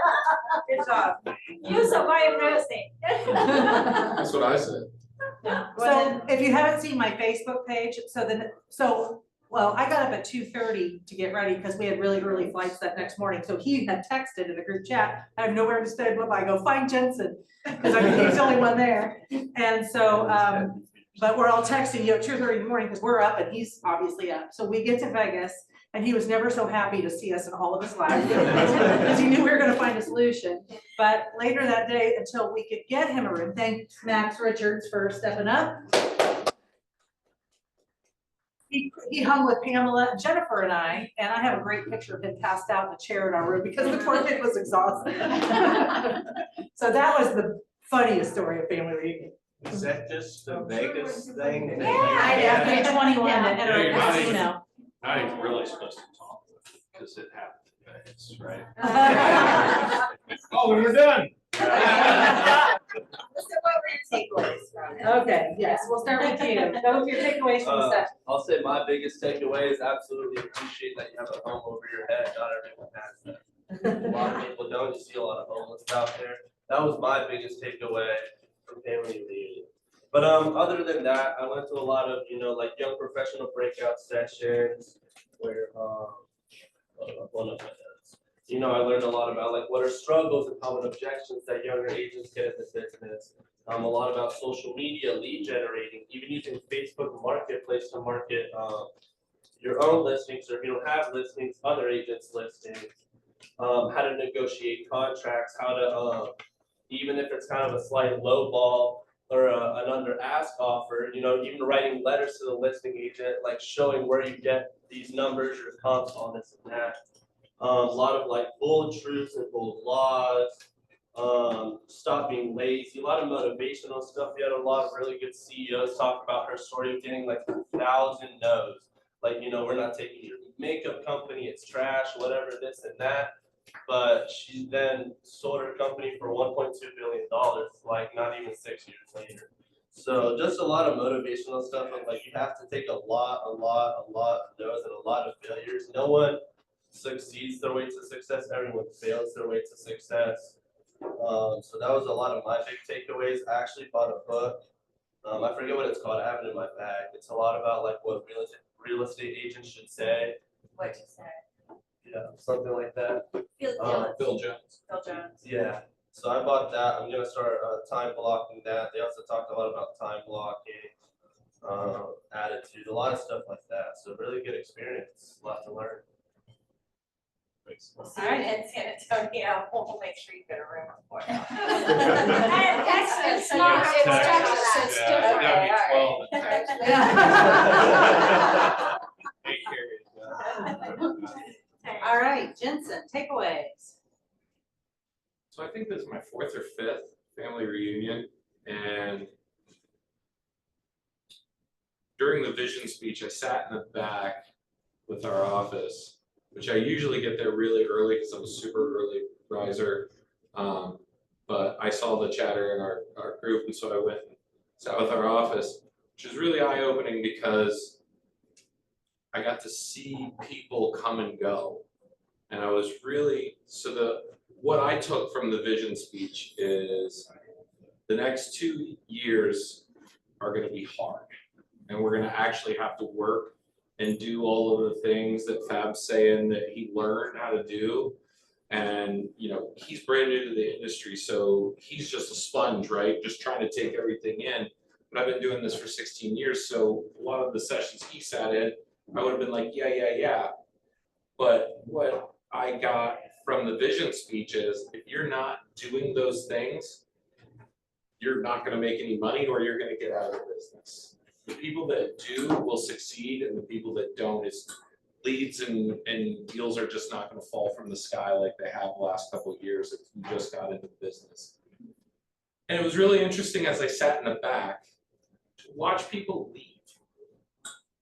Good job. You survive real estate. That's what I said. So if you haven't seen my Facebook page, well, I got up at 2:30 to get ready because we had really early flights that next morning. So he had texted in a group chat, I have nowhere to stay, but I go find Jensen, because I mean, he's the only one there. And so, but we're all texting, you know, 2:30 in the morning because we're up and he's obviously up. So we get to Vegas and he was never so happy to see us in all of his life because he knew we were gonna find a solution. But later that day, until we could get him a room, thank Max Richards for stepping up. He hung with Pamela, Jennifer and I have a great picture of him passed out in a chair in our room because the poor kid was exhausted. So that was the funniest story of family reunion. Is that just a Vegas thing? Yeah, after 21 and enter a casino. Not even really supposed to talk because it happened in Vegas, right? Oh, we're done. So what were your takeaways from it? Okay, yes, we'll start with you. Go with your takeaways from the session. I'll say my biggest takeaway is absolutely appreciate that you have a home over your head. Not everyone has that. A lot of people don't. You see a lot of homeless out there. That was my biggest takeaway from family reunion. But other than that, I went to a lot of, you know, like young professional breakout sessions where one of my you know, I learned a lot about like what are struggles and common objections that younger agents get in the business. A lot about social media, lead generating, even using Facebook Marketplace to market your own listings, or if you don't have listings, other agents' listings. How to negotiate contracts, how to even if it's kind of a slight low ball or an under ask offer, you know, even writing letters to the listing agent, like showing where you get these numbers, your comps, all this and that. A lot of like bold truths and bold laws, stop being lazy, a lot of motivational stuff. We had a lot of really good CEOs talk about her story of getting like 1,000 no's. Like, you know, we're not taking your makeup company, it's trash, whatever, this and that. But she then sold her company for $1.2 billion, like not even 6 years later. So just a lot of motivational stuff of like, you have to take a lot of no's and a lot of failures. No one succeeds their way to success, everyone fails their way to success. So that was a lot of my big takeaways. I actually bought a book. I forget what it's called, I have it in my bag. It's a lot about like what real estate agents should say. What to say? Yeah, something like that. Phil Jones. Phil Jones. Yeah, so I bought that. I'm gonna start time blocking that. They also talked a lot about time blocking, attitude, a lot of stuff like that. So really good experience, a lot to learn. We'll see you in San Antonio. We'll make sure you get a room for you. It's not, it's Texas, it's different. Okay, all right. All right, Jensen, takeaways. So I think this is my 4th or 5th family reunion, and during the vision speech, I sat in the back with our office, which I usually get there really early because I'm a super early riser. But I saw the chatter in our group, and so I went and sat with our office, which is really eye-opening because I got to see people come and go. And I was really, what I took from the vision speech is the next 2 years are gonna be hard. And we're gonna actually have to work and do all of the things that Fab's saying that he learned how to do. And, you know, he's brand new to the industry, so he's just a sponge, right? Just trying to take everything in. but I've been doing this for 16 years, so a lot of the sessions he sat in, I would have been like, yeah. But what I got from the vision speech is, if you're not doing those things, you're not gonna make any money or you're gonna get out of the business. The people that do will succeed, and the people that don't, is leads and deals are just not gonna fall from the sky like they have the last couple of years if you just got into the business. And it was really interesting as I sat in the back to watch people leave.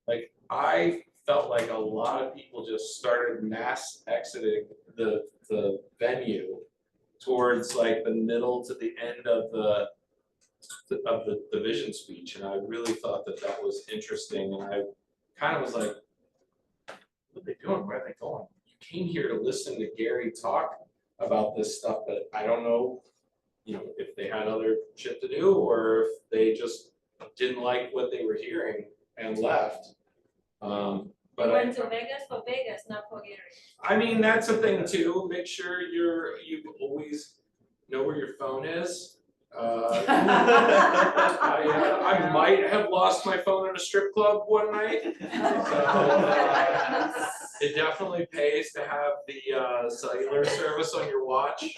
Like, I felt like a lot of people just started mass exiting the venue towards like the middle to the end of the vision speech, and I really thought that that was interesting, and I kind of was like, what are they doing? Where are they going? You came here to listen to Gary talk about this stuff, but I don't know, you know, if they had other shit to do or if they just didn't like what they were hearing and left. But I Went to Vegas for Vegas, not for Gary. I mean, that's a thing too. Make sure you always know where your phone is. I might have lost my phone at a strip club one night. So it definitely pays to have the cellular service on your watch,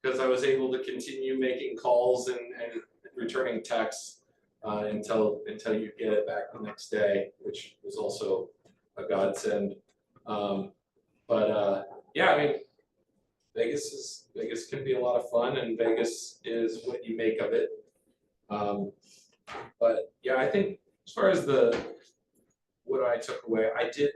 because I was able to continue making calls and returning texts until you get it back the next day, which was also a godsend. Yeah, I mean, Vegas can be a lot of fun, and Vegas is what you make of it. But yeah, I think as far as what I took away, I did,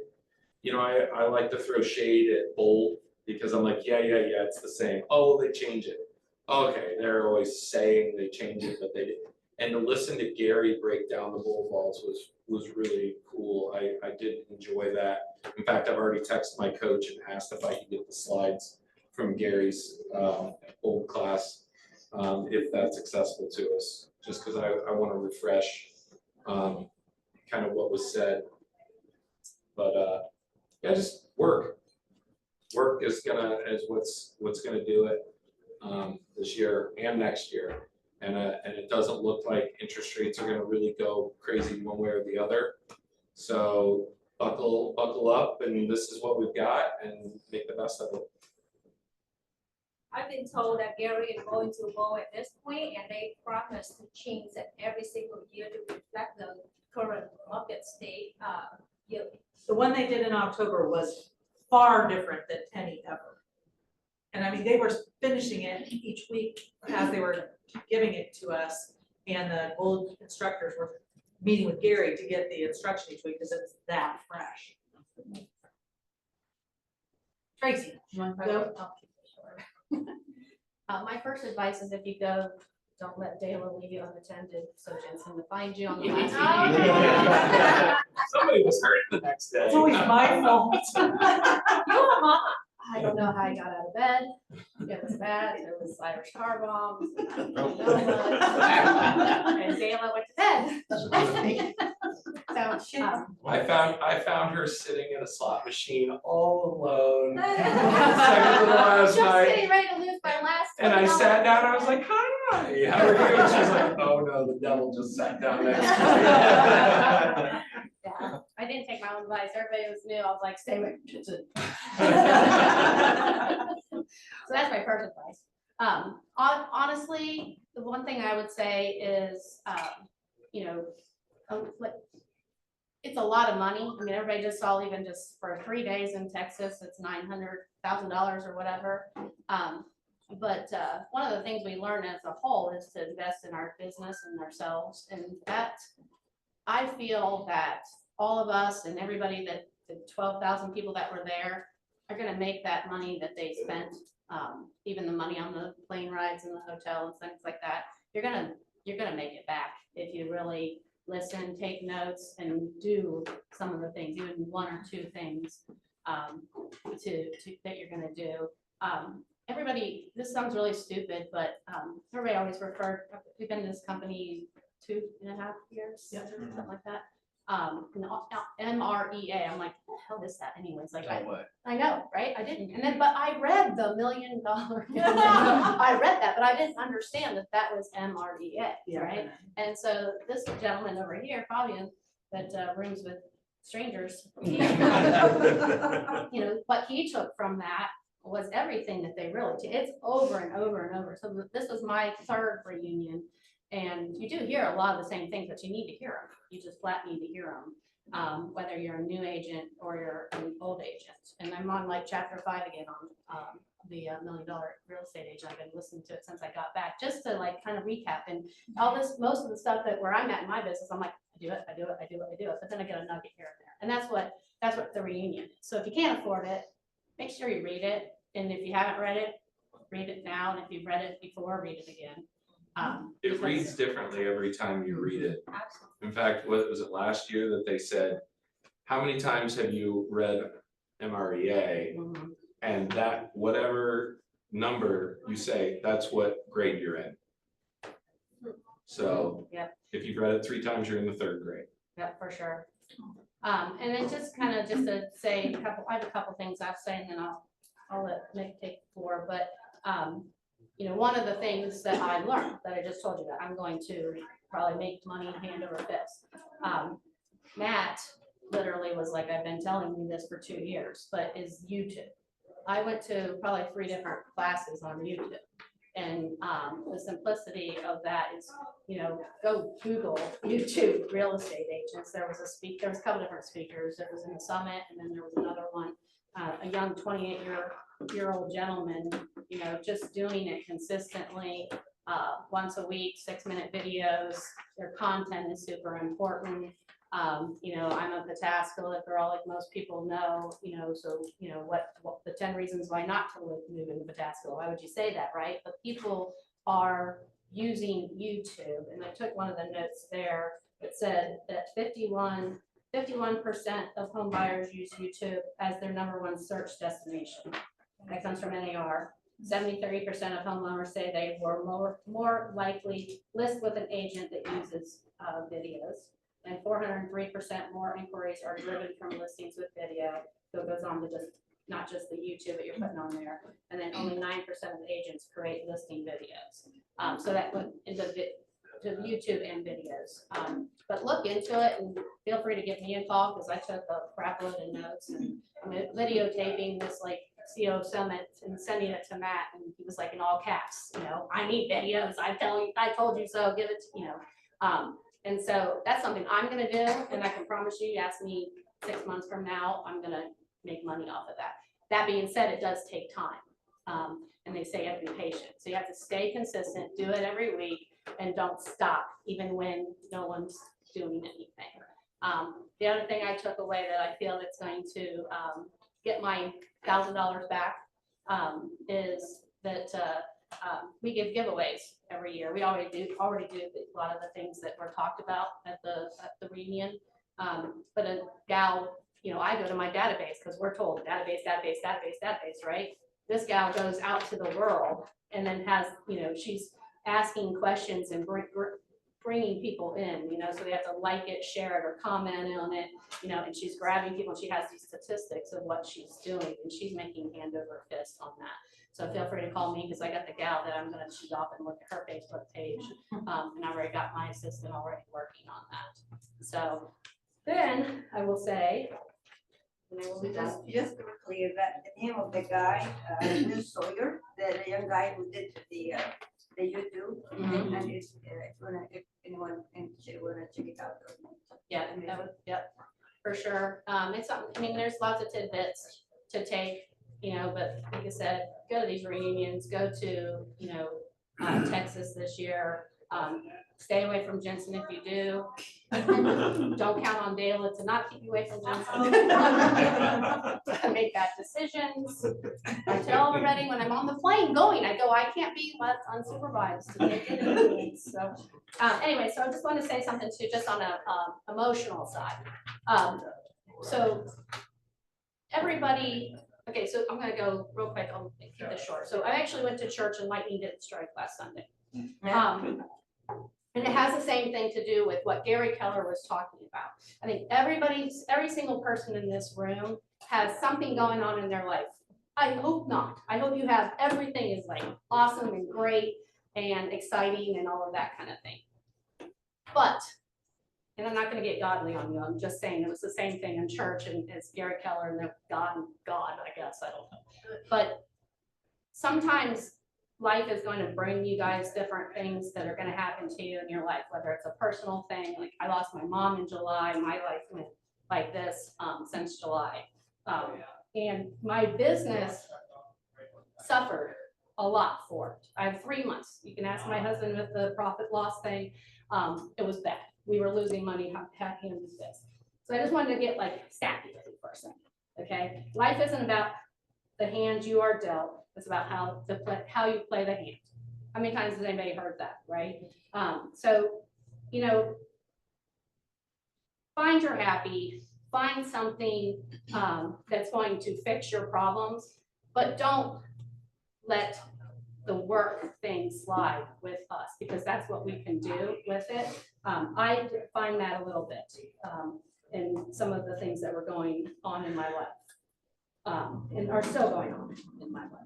you know, I like to throw shade at Bold, because I'm like, yeah, it's the same. Oh, they change it. Okay, they're always saying they change it, but they didn't. And to listen to Gary break down the bull vaults was really cool. I did enjoy that. In fact, I've already texted my coach and asked if I could get the slides from Gary's old class, if that's accessible to us, just because I want to refresh kind of what was said. But yeah, just work is what's gonna do it this year and next year. And it doesn't look like interest rates are gonna really go crazy one way or the other. So buckle up, and this is what we've got, and make the best of it. I've been told that Gary is going to go at this point, and they promise to change it every single year to reflect the current market state. The one they did in October was far different than any ever. And I mean, they were finishing it each week as they were giving it to us, and the old instructors were meeting with Gary to get the instruction each week because it's that fresh. Tracy, you want to go? My first advice is, if you go, don't let Dayla leave you unattended, so Jensen will find you on the last meeting. Somebody was hurt the next day. It's always my fault. Your mom. I don't know how I got out of bed. It was bad. There was Irish car bombs. And Dayla went to bed. So, I found her sitting in a slot machine all alone. Second to the last just night. getting ready to lose my last. And I $20. sat down, I was like, hi, how are you? And she was like, oh no, the devil just sat down next to me. Yeah, I didn't take my own advice. Everybody was new. I was like, stay away from Jensen. So that's my first advice. Honestly, the one thing I would say is, you know, like, it's a lot of money. I mean, everybody just saw, even just for 3 days in Texas, it's $900,000 or whatever. But one of the things we learn as a whole is to invest in our business and ourselves, and that, I feel that all of us and everybody, that the 12,000 people that were there, are gonna make that money that they spent, even the money on the plane rides and the hotel and things like that. You're gonna make it back if you really listen, take notes, and do some of the things, even 1 or 2 things that you're gonna do. Everybody, this sounds really stupid, but everybody always referred, we've been in this company 2.5 years, something like that. MREA. I'm like, what the hell is that anyways? Like, No way. I know, right? I didn't. And then, but I read the $1 million. I read that, but I didn't understand that that was MREA, right? And so this gentleman over here, Fabian, that rooms with strangers, he, you know, what he took from that was everything that they really, it's over and over and over. So this was my third reunion. And you do hear a lot of the same things, but you need to hear them. You just flat need to hear them, whether you're a new agent or you're an old agent. And I'm on like chapter 5 again on the $1 million real estate agent. I've been listening to it since I got back, just to like kind of recap. And all this, most of the stuff that where I'm at in my business, I'm like, I do it. But then I get a nugget here and there. And that's what the reunion is. So if you can't afford it, make sure you read it. And if you haven't read it now. And if you've read it before, read it again. It reads differently every time you read it. In fact, what was it last year that they said, how many times have you read MREA? And that whatever number you say, that's what grade you're in. So if you've read it 3 times, you're in the 3rd grade. Yeah, for sure. And then just kind of just to say I have a couple things I'll say, and then I'll let Nick take the floor. But you know, one of the things that I learned that I just told you that I'm going to probably make money hand over fist. Matt literally was like, I've been telling you this for 2 years, but is YouTube. I went to probably 3 different classes on YouTube. And the simplicity of that is, you know, go Google YouTube real estate agents. There was a couple different speakers. There was in the summit, and then there was another one, a young 28-year-old gentleman, you know, just doing it consistently, once a week, 6-minute videos. Their content is super important. You know, I'm a Pataskala girl, like most people know, you know, so, you know, what the 10 reasons why not to move into Pataskala. Why would you say that, right? But people are using YouTube, and I took one of the notes there that said that 51% of home buyers use YouTube as their #1 search destination. That comes from NAR. 73% of homeowners say they were more likely list with an agent that uses videos. And 403% more inquiries are driven from listings with video. So it goes on to just not just the YouTube that you're putting on there. And then only 9% of agents create listing videos. So that went into to YouTube and videos. But look into it and feel free to get me a call, because I took a crap load of notes, and I'm videotaping this like CO summit and sending it to Matt, and he was like in all caps, you know, I need videos. I told you so. Give it to, you know. And so that's something I'm gonna do, and I can promise you, ask me 6 months from now, I'm gonna make money off of that. That being said, it does take time. And they say you have to be patient. So you have to stay consistent, do it every week, and don't stop, even when no one's doing anything. The other thing I took away that I feel that's going to get my $1,000 back is that we give giveaways every year. We already do a lot of the things that were talked about at the reunion. But a gal, you know, I go to my database because we're told database, right? This gal goes out to the world and then has, you know, she's asking questions and bringing people in, you know, so they have to like it, share it, or comment on it, you know, and she's grabbing people. She has these statistics of what she's doing, and she's making hand over fist on that. So feel free to call me, because I got the gal that I'm going to shoot off and look at her Facebook page. And I've already got my assistant already working on that. So then I will say, and I will be done. Just to be clear, that the name of the guy, Neil Sawyer, the young guy who did the YouTube, and it's gonna, if anyone wanna check it out. Yeah, that would, yep, for sure. It's something, I mean, there's lots of tidbits to take, you know, but like I said, go to these reunions, go to, you know, Texas this year. Stay away from Jensen if you do. Don't count on Dale to not keep you away from Jensen. Make bad decisions. I tell already when I'm on the plane going, I go, I can't be left unsupervised to make it influence. So anyway, so I just want to say something too, just on a emotional side. So everybody, okay, so I'm gonna go real quick, I'll keep this short. So I actually went to church and lightning didn't strike last Sunday. And it has the same thing to do with what Gary Keller was talking about. I think every single person in this room has something going on in their life. I hope not. I hope you have everything is like awesome and great and exciting and all of that kind of thing. But, and I'm not gonna get godly on you, I'm just saying it was the same thing in church and as Gary Keller and God, I guess, I don't know. But sometimes life is going to bring you guys different things that are going to happen to you in your life, whether it's a personal thing, like I lost my mom in July, my life went like this since July. And my business suffered a lot for it. I have 3 months. You can ask my husband with the profit loss thing. It was bad. We were losing money hand in fist. So I just wanted to get like snappy with you for a second, okay? Life isn't about the hand you are dealt. It's about how you play the hand. How many times has anybody heard that, right? So, you know, find your happy, find something that's going to fix your problems, but don't let the work thing slide with us because that's what we can do with it. I find that a little bit in some of the things that were going on in my life and are still going on in my life.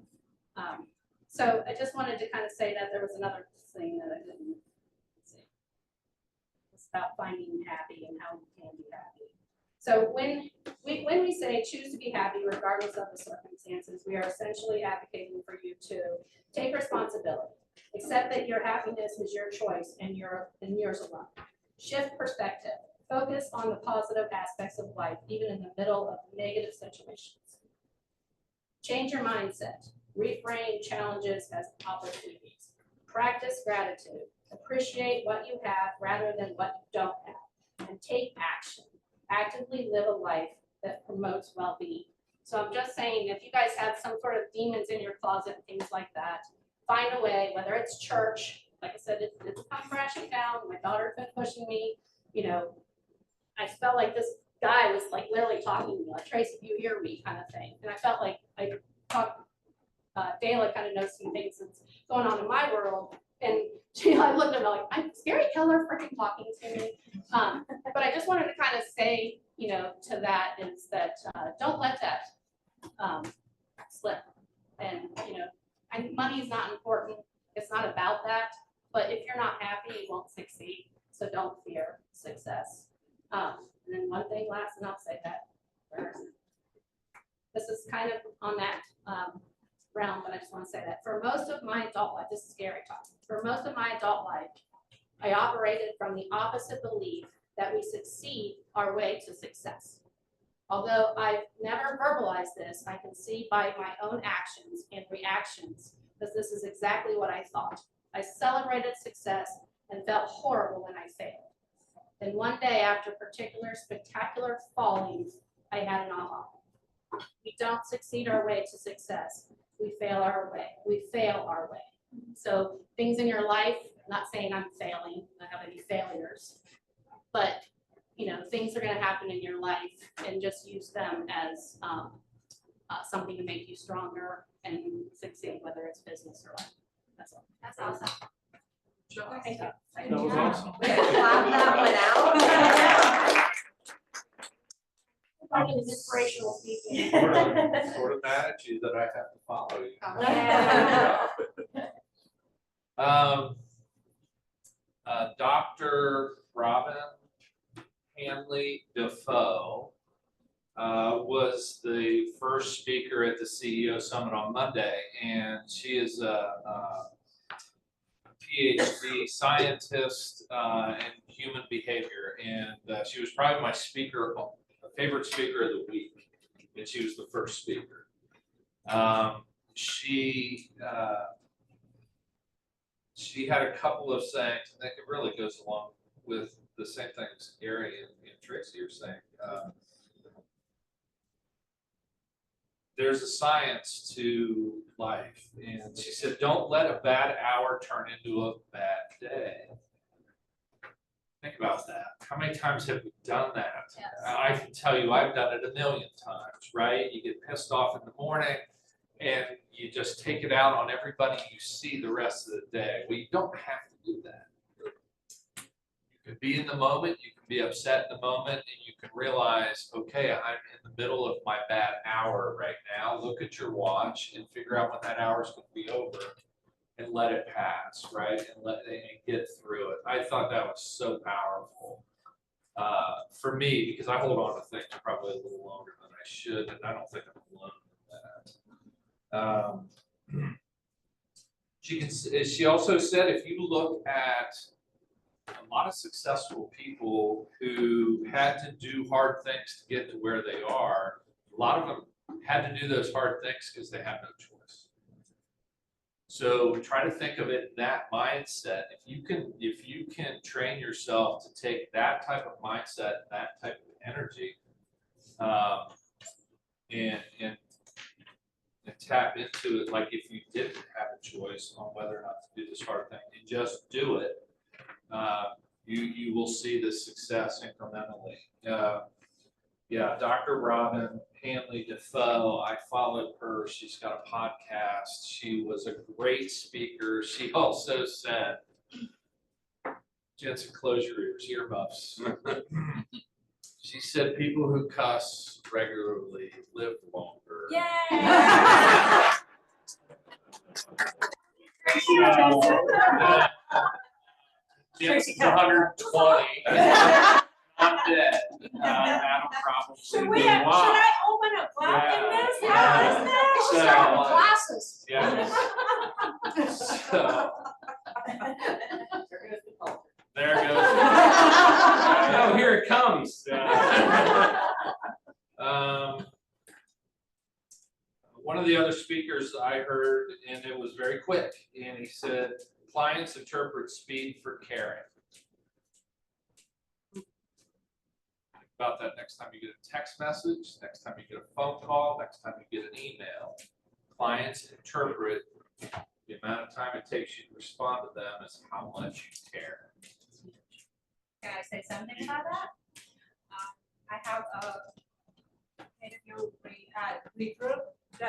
So I just wanted to kind of say that there was another thing that I didn't see. It's about finding happy and how you can be happy. So when we say choose to be happy regardless of the circumstances, we are essentially advocating for you to take responsibility. Accept that your happiness is your choice and yours alone. Shift perspective. Focus on the positive aspects of life, even in the middle of negative situations. Change your mindset. Reframe challenges as opportunities. Practice gratitude. Appreciate what you have rather than what you don't have. And take action. Actively live a life that promotes well-being. So I'm just saying, if you guys have some sort of demons in your closet and things like that, find a way, whether it's church, like I said, it's come crashing down. My daughter's been pushing me. You know, I felt like this guy was like literally talking to me, like, Tracy, you hear me kind of thing. And I felt like I talked, Dayla kind of knows some things that's going on in my world. And I looked at her like, I'm Gary Keller freaking talking to me. But I just wanted to kind of say, you know, to that is that don't let that slip. And, you know, money is not important. It's not about that. But if you're not happy, you won't succeed. So don't fear success. And then one thing last, and I'll say that. Where is it? This is kind of on that realm, but I just want to say that for most of my adult life, this is Gary talking. For most of my adult life, I operated from the opposite belief that we succeed our way to success. Although I've never verbalized this, I can see by my own actions and reactions that this is exactly what I thought. I celebrated success and felt horrible when I failed. And one day after particular spectacular falling, I had an aha. We don't succeed our way to success. We fail our way. We fail our way. So things in your life, I'm not saying I'm failing, I don't have any failures, but you know, things are going to happen in your life and just use them as something to make you stronger and succeed, whether it's business or life. That's all. That's awesome. Thank you. That was awesome. We gotta clap that one out. Probably is inspirational speaking. Sort of attitude that I have to follow you. Dr. Robin Hanley Defoe was the first speaker at the CEO Summit on Monday, and she is a PhD scientist in human behavior, and she was probably my favorite speaker of the week, and she was the first speaker. She had a couple of sayings, I think it really goes along with the same things Gary and Tracy are saying. There's a science to life, and she said, don't let a bad hour turn into a bad day. Think about that. How many times have we done that? Yes. I can tell you, I've done it a million times, right? You get pissed off in the morning and you just take it out on everybody you see the rest of the day. Well, you don't have to do that. can be in the moment, you can be upset in the moment, and you can realize, okay, I'm in the middle of my bad hour right now. Look at your watch and figure out when that hour's gonna be over and let it pass, right? And get through it. I thought that was so powerful. For me, because I hold on to things probably a little longer than I should, and I don't think I'm alone in that. She also said, if you look at a lot of successful people who had to do hard things to get to where they are, a lot of them had to do those hard things because they have no choice. So try to think of it in that mindset. If you can train yourself to take that type of mindset, that type of energy, and tap into it, like if you didn't have a choice on whether or not to do this hard thing, and just do it, you will see the success incrementally. Yeah, Dr. Robin Hanley Defoe, I followed her. She's got a podcast. She was a great speaker. She also said, Jensen, close your ears, earmuffs. She said people who cuss regularly live longer. Yay! Jensen's 120. I'm dead. That'll probably Should be I why. open a club in this? Yeah. Yeah. Glasses. Yeah. So, there it goes. Oh, here it comes. One of the other speakers I heard, and it was very quick, and he said, clients interpret speed for caring. Think about that next time you get a text message, next time you get a phone call, next time you get an email. Clients interpret the amount of time it takes you to respond to them as how much you care. Can I say something about that? I have a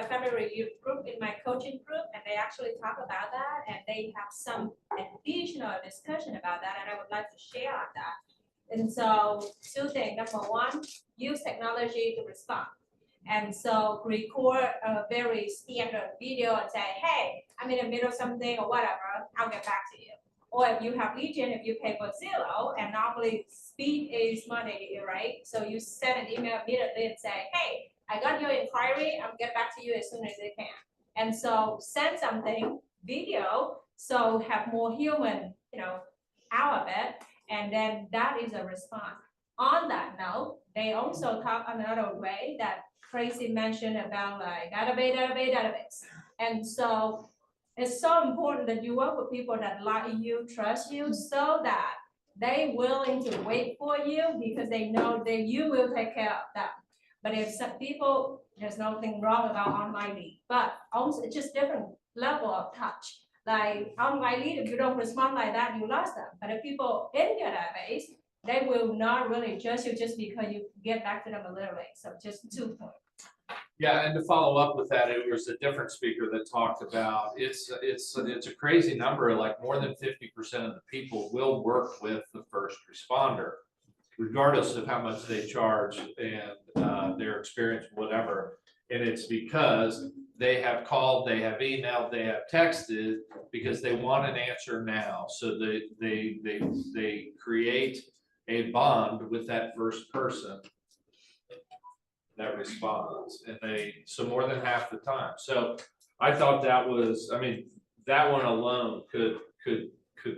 family review group in my coaching group, and they actually talk about that, and they have some additional discussion about that, and I would like to share on that. And so, two things. Number one, use technology to respond. And so record a very standard video and say, hey, I'm in the middle of something or whatever, I'll get back to you. Or if you have Legion, if you pay for zero, and normally speed is money, right? So you send an email immediately and say, hey, I got your inquiry, I'll get back to you as soon as I can. And so send something, video, so have more human, out of it, and then that is a response. On that note, they also talk another way that Tracy mentioned about like database. And so it's so important that you work with people that like you, trust you, so that they willing to wait for you because they know that you will take care of them. But if some people, there's nothing wrong about online lead, but also it's just different level of touch. Like online lead, if you don't respond like that, you lost them. But if people in your database, they will not really judge you just because you get back to them a little late. So just 2 points. Yeah, and to follow up with that, it was a different speaker that talked about, it's a crazy number, like more than 50% of the people will work with the first responder, regardless of how much they charge and their experience, whatever. And it's because they have called, they have emailed, they have texted, because they want an answer now. So they create a bond with that first person that responds, and so more than half the time. So I thought that was, I mean, that one alone could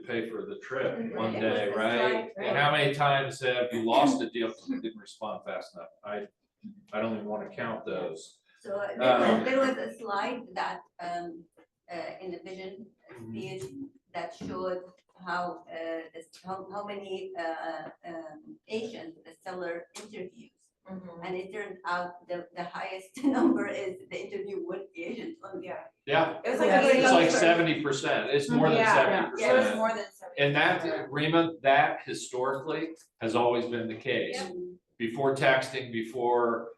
pay for the trip one day, right? And how many times have you lost a deal because you didn't respond fast enough? I don't even want to count those. So there was a slide that in the vision speech that showed how many agents the seller interviews. And it turned out the highest number is the interview with the agent. Yeah. It was like It's like 70%. It's more than 70%. Yeah, it was more than 70%. And that, Rima, that historically has always been the case. Before texting, before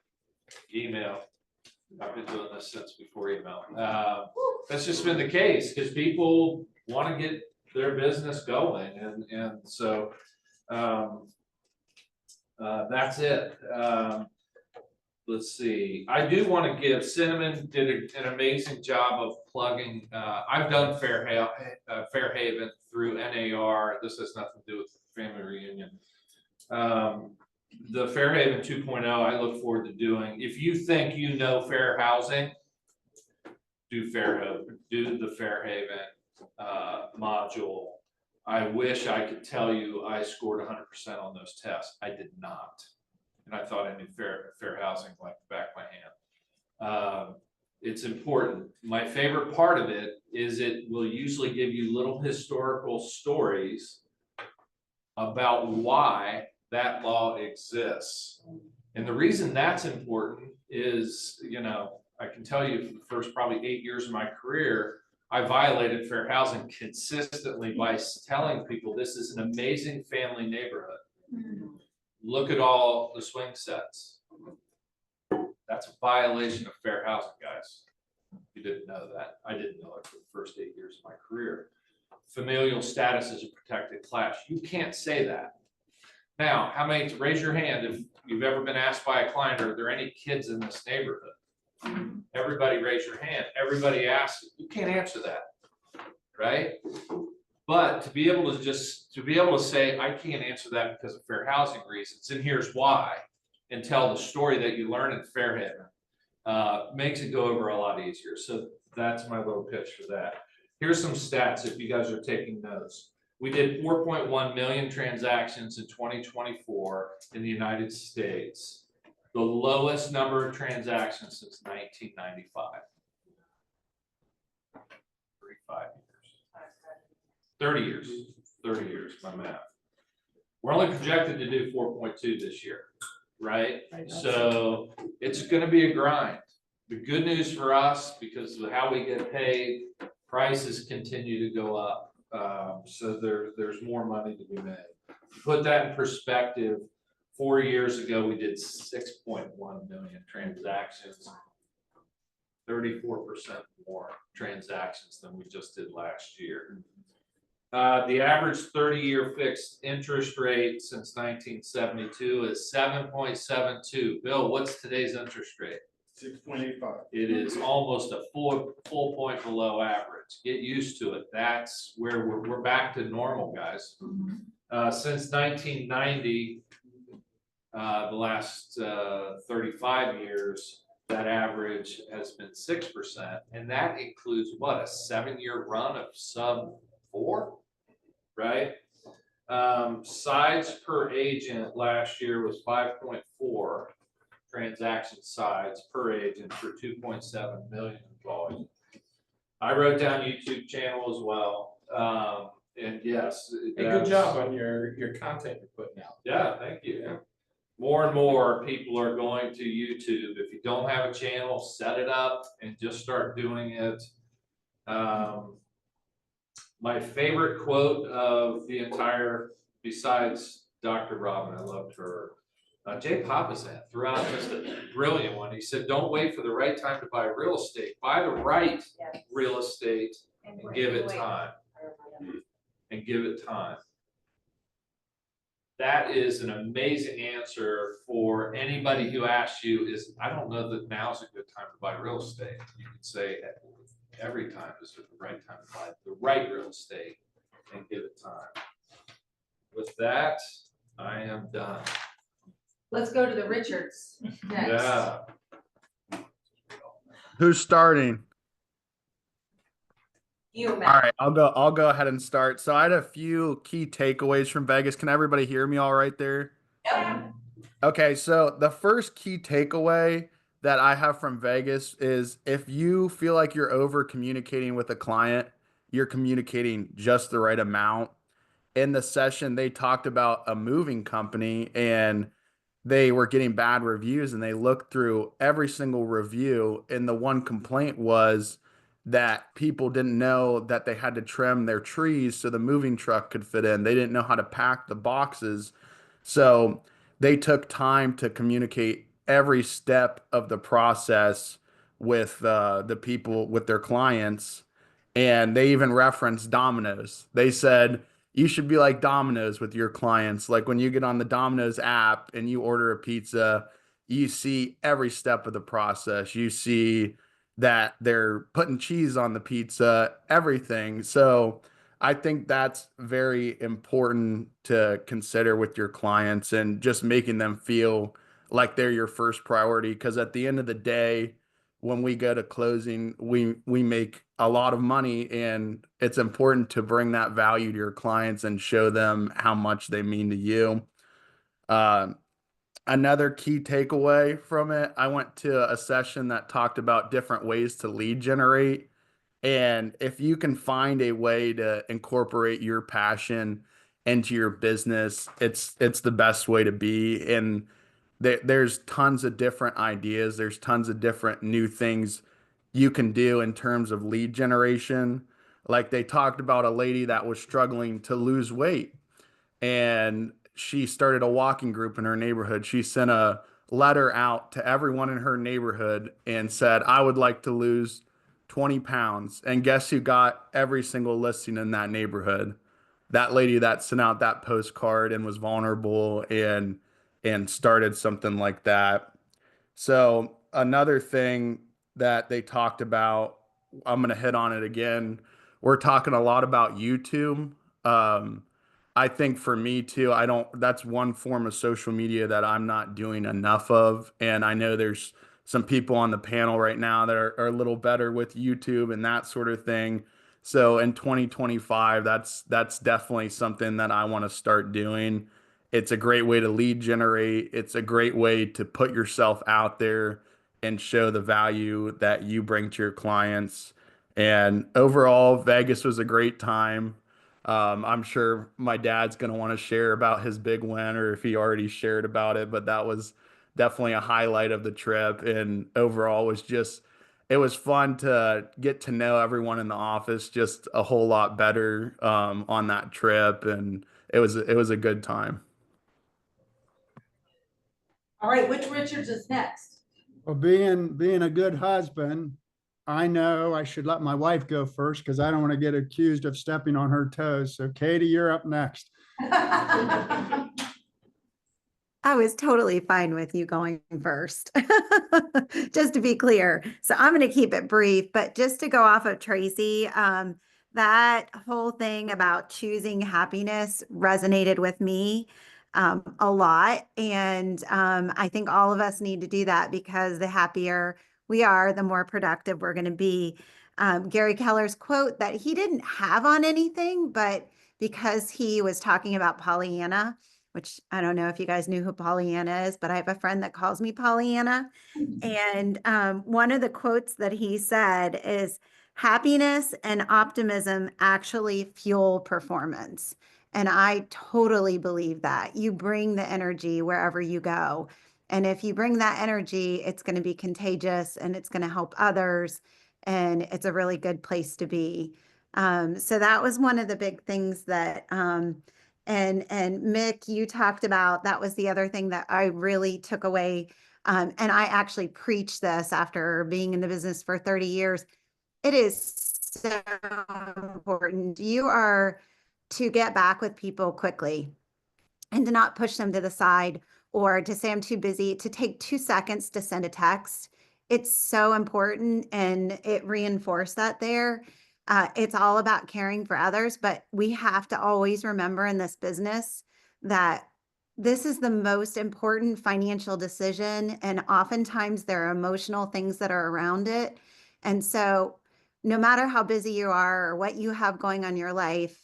email. I've been doing this since before email. That's just been the case because people want to get their business going. And so That's it. Let's see, I do want to give, Cinnamon did an amazing job of plugging, I've done Fairhaven through NAR, this has nothing to do with family reunion. The Fairhaven 2.0, I look forward to doing. If you think you know fair housing, do the Fairhaven module. I wish I could tell you I scored 100% on those tests. I did not. And I thought I knew fair housing like the back of my hand. It's important. My favorite part of it is it will usually give you little historical stories about why that law exists. And the reason that's important is, you know, I can tell you for the first probably 8 years of my career, I violated fair housing consistently by telling people this is an amazing family neighborhood. Look at all the swing sets. That's a violation of fair housing, guys. You didn't know that. I didn't know it for the first 8 years of my career. Familial status is a protected class. You can't say that. Now, how many, raise your hand if you've ever been asked by a client, are there any kids in this neighborhood? Everybody raise your hand. Everybody asks, you can't answer that, right? But to be able to say, I can't answer that because of fair housing reasons, and here's why, and tell the story that you learn in Fairhaven, makes it go over a lot easier. So that's my little pitch for that. Here's some stats if you guys are taking notes. We did 4.1 million transactions in 2024 in the United States, the lowest number of transactions since 1995. 30 years, my math. We're only projected to do 4.2 this year, right? So it's going to be a grind. The good news for us, because of how we get paid, prices continue to go up. So there's more money to be made. To put that in perspective, 4 years ago, we did 6.1 million transactions, 34% more transactions than we just did last year. The average 30-year fixed interest rate since 1972 is 7.72. Bill, what's today's interest rate? 6.85. It is almost a full point below average. Get used to it. That's where we're back to normal, guys. Since 1990, the last 35 years, that average has been 6%, and that includes what, a 7-year run of sub 4, right? Sides per agent last year was 5.4 transaction sides per agent for 2.7 million volume. I wrote down YouTube channel as well, and yes, Hey, good job on your content you're putting out. Yeah, thank you. More and more people are going to YouTube. If you don't have a channel, set it up and just start doing it. My favorite quote of the entire, besides Dr. Robin, I loved her, Jay Papasan threw out just a brilliant one. He said, don't wait for the right time to buy real estate. Buy the right real estate and give it time. And give it time. That is an amazing answer for anybody who asks you is, I don't know that now's a good time to buy real estate. You can say every time is the right time to buy the right real estate and give it time. With that, I am done. Let's go to the Richards next. Yeah. Who's starting? You, All right, I'll go ahead and start. So I had a few key takeaways from Vegas. Can everybody hear me all right there? Yeah. Okay, so the first key takeaway that I have from Vegas is if you feel like you're over communicating with a client, you're communicating just the right amount. In the session, they talked about a moving company and they were getting bad reviews, and they looked through every single review, and the one complaint was that people didn't know that they had to trim their trees so the moving truck could fit in. They didn't know how to pack the boxes. So they took time to communicate every step of the process with the people, with their clients. And they even referenced Domino's. They said, you should be like Domino's with your clients. Like when you get on the Domino's app and you order a pizza, you see every step of the process. You see that they're putting cheese on the pizza, everything. So I think that's very important to consider with your clients and just making them feel like they're your first priority. Because at the end of the day, when we go to closing, we make a lot of money, and it's important to bring that value to your clients and show them how much they mean to you. Um, Another key takeaway from it, I went to a session that talked about different ways to lead generate. And if you can find a way to incorporate your passion into your business, it's the best way to be. And there's tons of different ideas. There's tons of different new things you can do in terms of lead generation. Like they talked about a lady that was struggling to lose weight, and she started a walking group in her neighborhood. She sent a letter out to everyone in her neighborhood and said, I would like to lose 20 pounds. And guess who got every single listing in that neighborhood? That lady that sent out that postcard and was vulnerable and started something like that. So another thing that they talked about, I'm going to hit on it again. We're talking a lot about YouTube. I think for me too, that's one form of social media that I'm not doing enough of. And I know there's some people on the panel right now that are a little better with YouTube and that sort of thing. So in 2025, that's definitely something that I want to start doing. It's a great way to lead generate. It's a great way to put yourself out there and show the value that you bring to your clients. And overall, Vegas was a great time. I'm sure my dad's going to want to share about his big win, or if he already shared about it, but that was definitely a highlight of the trip. And overall it was fun to get to know everyone in the office just a whole lot better, on that trip. And it was a good time. All right, which Richards is next? Well, being a good husband, I know I should let my wife go first because I don't want to get accused of stepping on her toes. So Katie, you're up next. I was totally fine with you going first, just to be clear. So I'm going to keep it brief, but just to go off of Tracy, that whole thing about choosing happiness resonated with me a lot. And I think all of us need to do that, because the happier we are, the more productive we're going to be. Gary Keller's quote that he didn't have on anything, but because he was talking about Pollyanna, which I don't know if you guys knew who Pollyanna is, but I have a friend that calls me Pollyanna. And one of the quotes that he said is, happiness and optimism actually fuel performance. And I totally believe that. You bring the energy wherever you go. And if you bring that energy, it's going to be contagious and it's going to help others. And it's a really good place to be. So that was one of the big things that, and Mick, you talked about, that was the other thing that I really took away. And I actually preach this after being in the business for 30 years. It is so important. You are to get back with people quickly and to not push them to the side, or to say I'm too busy, to take 2 seconds to send a text. It's so important, and it reinforced that there. It's all about caring for others, but we have to always remember in this business that this is the most important financial decision, and oftentimes there are emotional things that are around it. And so no matter how busy you are or what you have going on in your life,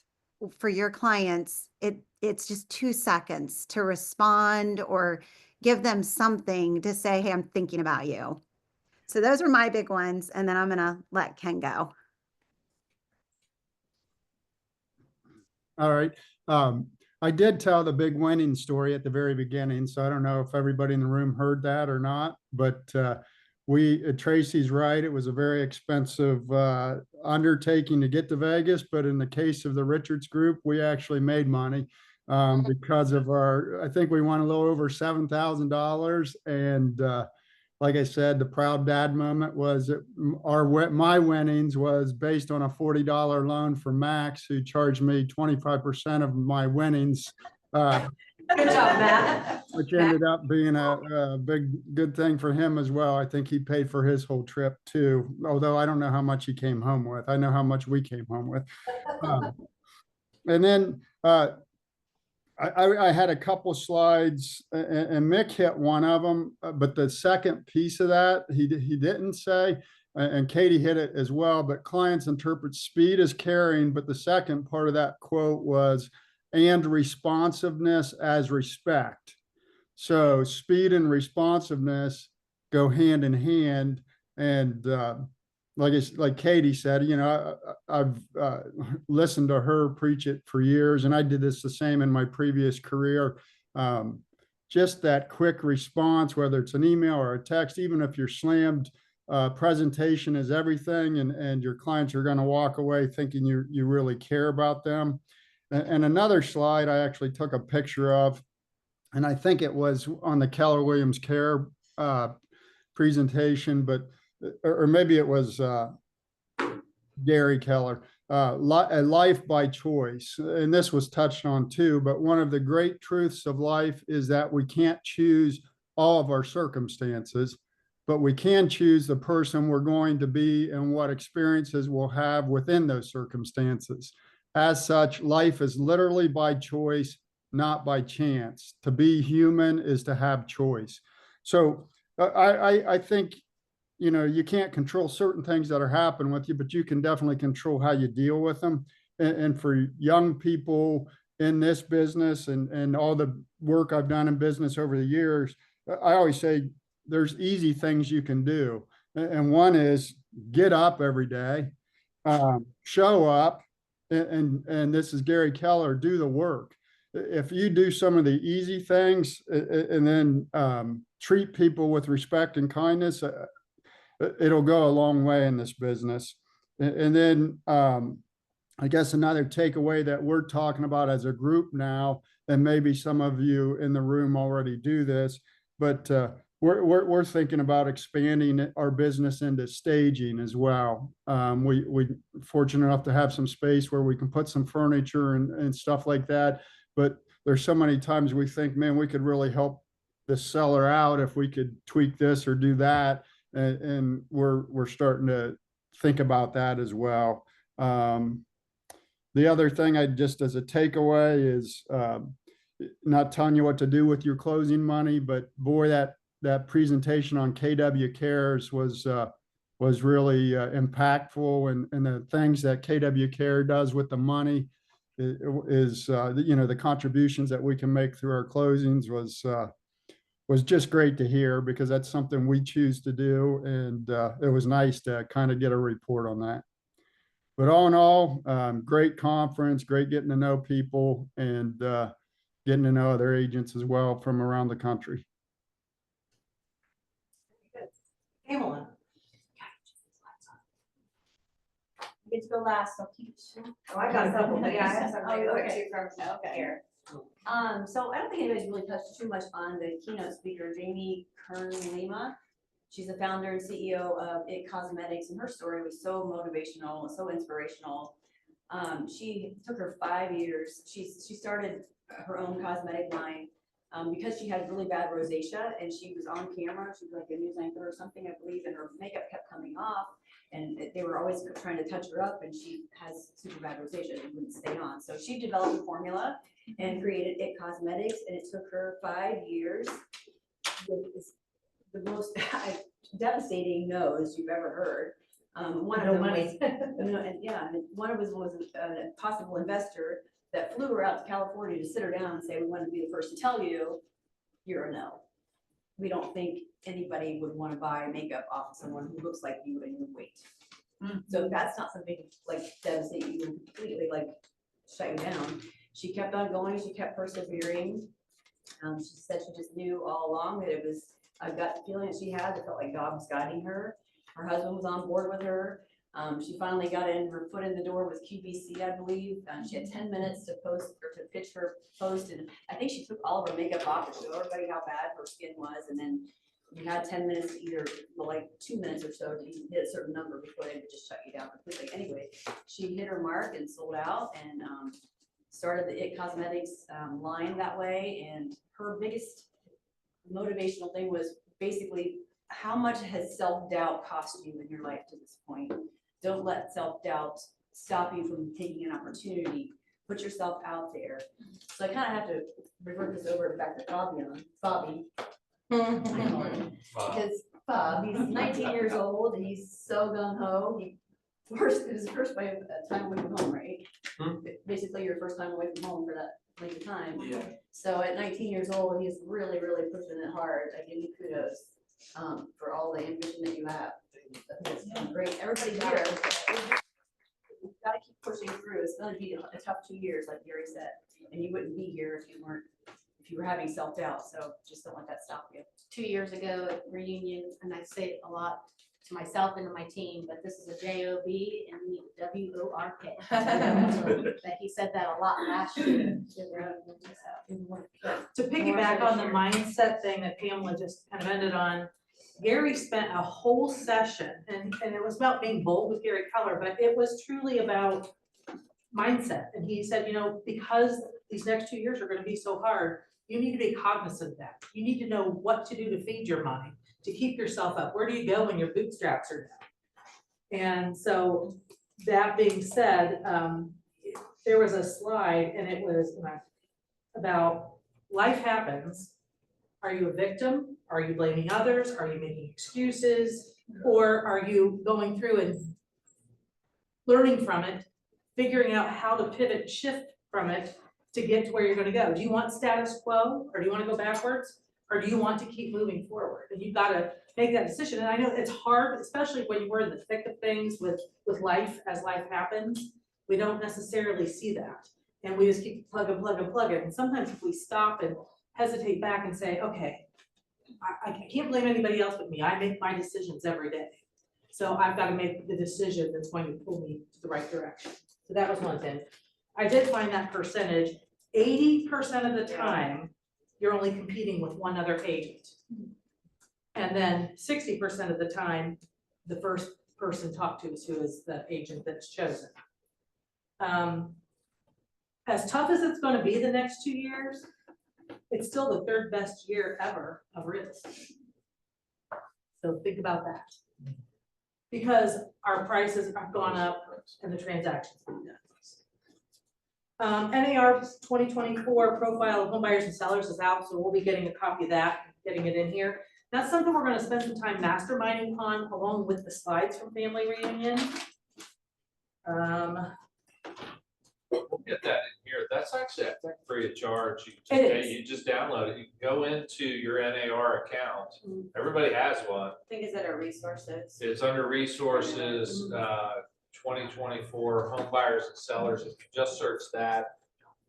for your clients, it's just 2 seconds to respond or give them something to say, hey, I'm thinking about you. So those are my big ones. And then I'm going to let Ken go. All right. I did tell the big winning story at the very beginning, so I don't know if everybody in the room heard that or not, but Tracy's right. It was a very expensive undertaking to get to Vegas, but in the case of the Richards Group, we actually made money because of I think we won a little over $7,000, and like I said, the proud dad moment was that my winnings was based on a $40 loan for Max, who charged me 25% of my winnings. Good job, Matt. Which ended up being a big, good thing for him as well. I think he paid for his whole trip too, although I don't know how much he came home with. I know how much we came home with. And then I had a couple slides and Mick hit one of them, but the second piece of that, he didn't say, and Katie hit it as well, but clients interpret speed as caring, but the second part of that quote was, and responsiveness as respect. So speed and responsiveness go hand in hand. And like Katie said, you know, I've listened to her preach it for years, and I did this the same in my previous career. Just that quick response, whether it's an email or a text, even if you're slammed, presentation is everything, and your clients are going to walk away thinking you really care about them. And another slide I actually took a picture of, and I think it was on the Keller Williams Care presentation, but or maybe it was Gary Keller, a life by choice. And this was touched on too, but one of the great truths of life is that we can't choose all of our circumstances, but we can choose the person we're going to be and what experiences we'll have within those circumstances. As such, life is literally by choice, not by chance. To be human is to have choice. So I think, you know, you can't control certain things that are happening with you, but you can definitely control how you deal with them. And for young people in this business and all the work I've done in business over the years, I always say there's easy things you can do. And one is get up every day, show up, and this is Gary Keller, do the work. If you do some of the easy things and then treat people with respect and kindness, it'll go a long way in this business. And then I guess another takeaway that we're talking about as a group now, and maybe some of you in the room already do this, but we're thinking about expanding our business into staging as well. We fortunate enough to have some space where we can put some furniture and stuff like that. But there's so many times we think, man, we could really help the seller out if we could tweak this or do that. And we're starting to think about that as well. The other thing I just as a takeaway is not telling you what to do with your closing money, but boy, that presentation on KW Cares was really impactful, and the things that KW Care does with the money is you know, the contributions that we can make through our closings was just great to hear, because that's something we choose to do, and it was nice to kind of get a report on that. But all in all, great conference, great getting to know people, and getting to know other agents as well from around the country. Pamela. Get to go last, I'll keep it short. Oh, I got a couple, but yeah, I have some Oh, to go okay. to from here. So I don't think anybody's really touched too much on the keynote speaker, Jamie Kern Lima. She's the founder and CEO of It Cosmetics, and her story was so motivational, so inspirational. She took her 5 years. She started her own cosmetic line because she had really bad rosacea, and she was on camera. She was like a news anchor or something, I believe, and her makeup kept coming off, and they were always trying to touch her up, and she has super bad rosacea and wouldn't stay on. So she developed a formula and created It Cosmetics, and it took her 5 years. The most devastating no's you've ever heard. One of them was, and yeah, one of them was a possible investor that flew her out to California to sit her down and say, we want to be the first to tell you, you're a no. We don't think anybody would want to buy makeup off of someone who looks like you and your weight. So that's not something like devastate you and completely like shut you down. She kept on going, she kept persevering. She said she just knew all along that it was a gut feeling that she had. It felt like God was guiding her. Her husband was on board with her. She finally got her foot in the door with QVC, I believe. She had 10 minutes to post or to pitch her post, and I think she took all of her makeup off to show everybody how bad her skin was. And then you had 10 minutes to either, well, like 2 minutes or so to hit a certain number before they would just shut you down completely. Anyway, she hit her mark and sold out and started the It Cosmetics line that way. And her biggest motivational thing was basically, how much has self-doubt cost you in your life to this point? Don't let self-doubt stop you from taking an opportunity. Put yourself out there. So I kind of have to revert this over back to Bobby. Because Bob, he's 19 years old and he's so gung ho. It was his first time away from home, right? Basically your first time away from home for that length of time. Yeah. So at 19 years old, he's really, really pushing it hard. I give you kudos for all the ambition that you have. It's been great. Everybody here, you've got to keep pushing through. It's going to be a tough 2 years, like Gary said, and you wouldn't be here if you were having self-doubt. So just don't let that stop you. 2 years ago at reunion, and I say it a lot to myself and to my team, but this is a J-O-B and we W-O-R-K. That he said that a lot last year. To piggyback on the mindset thing that Pamela just kind of ended on, Gary spent a whole session, and it was about being bold with Gary Keller, but it was truly about mindset. And he said, you know, because these next 2 years are going to be so hard, you need to be cognizant of that. You need to know what to do to feed your mind, to keep yourself up. Where do you go when your bootstraps are down? And so that being said, there was a slide and it was about life happens. Are you a victim? Are you blaming others? Are you making excuses? Or are you going through and learning from it, figuring out how to pivot, and shift from it to get to where you're going to go? Do you want status quo, or do you want to go backwards, or do you want to keep moving forward? And you've got to make that decision. And I know it's hard, especially when we're in the thick of things with life as life happens. We don't necessarily see that, and we just keep plugging. And sometimes if we stop and hesitate back and say, okay, I can't blame anybody else but me. I make my decisions every day. So I've got to make the decision that's going to pull me to the right direction. So that was one thing. I did find that percentage, 80% of the time, you're only competing with one other agent. And then 60% of the time, the first person talked to is who is the agent that's chosen. As tough as it's going to be the next 2 years, it's still the third best year ever of real estate. So think about that. Because our prices have gone up and the transactions have done. NAR 2024 profile of home buyers and sellers is out, so we'll be getting a copy of that, getting it in here. That's something we're going to spend some time masterminding on, along with the slides from Family Reunion. We'll get that in here. That's actually, I think, free of charge. You just download it. You can go into your NAR account. Everybody has one. I think it's under resources. It's under resources, 2024 home buyers and sellers. If you just search that,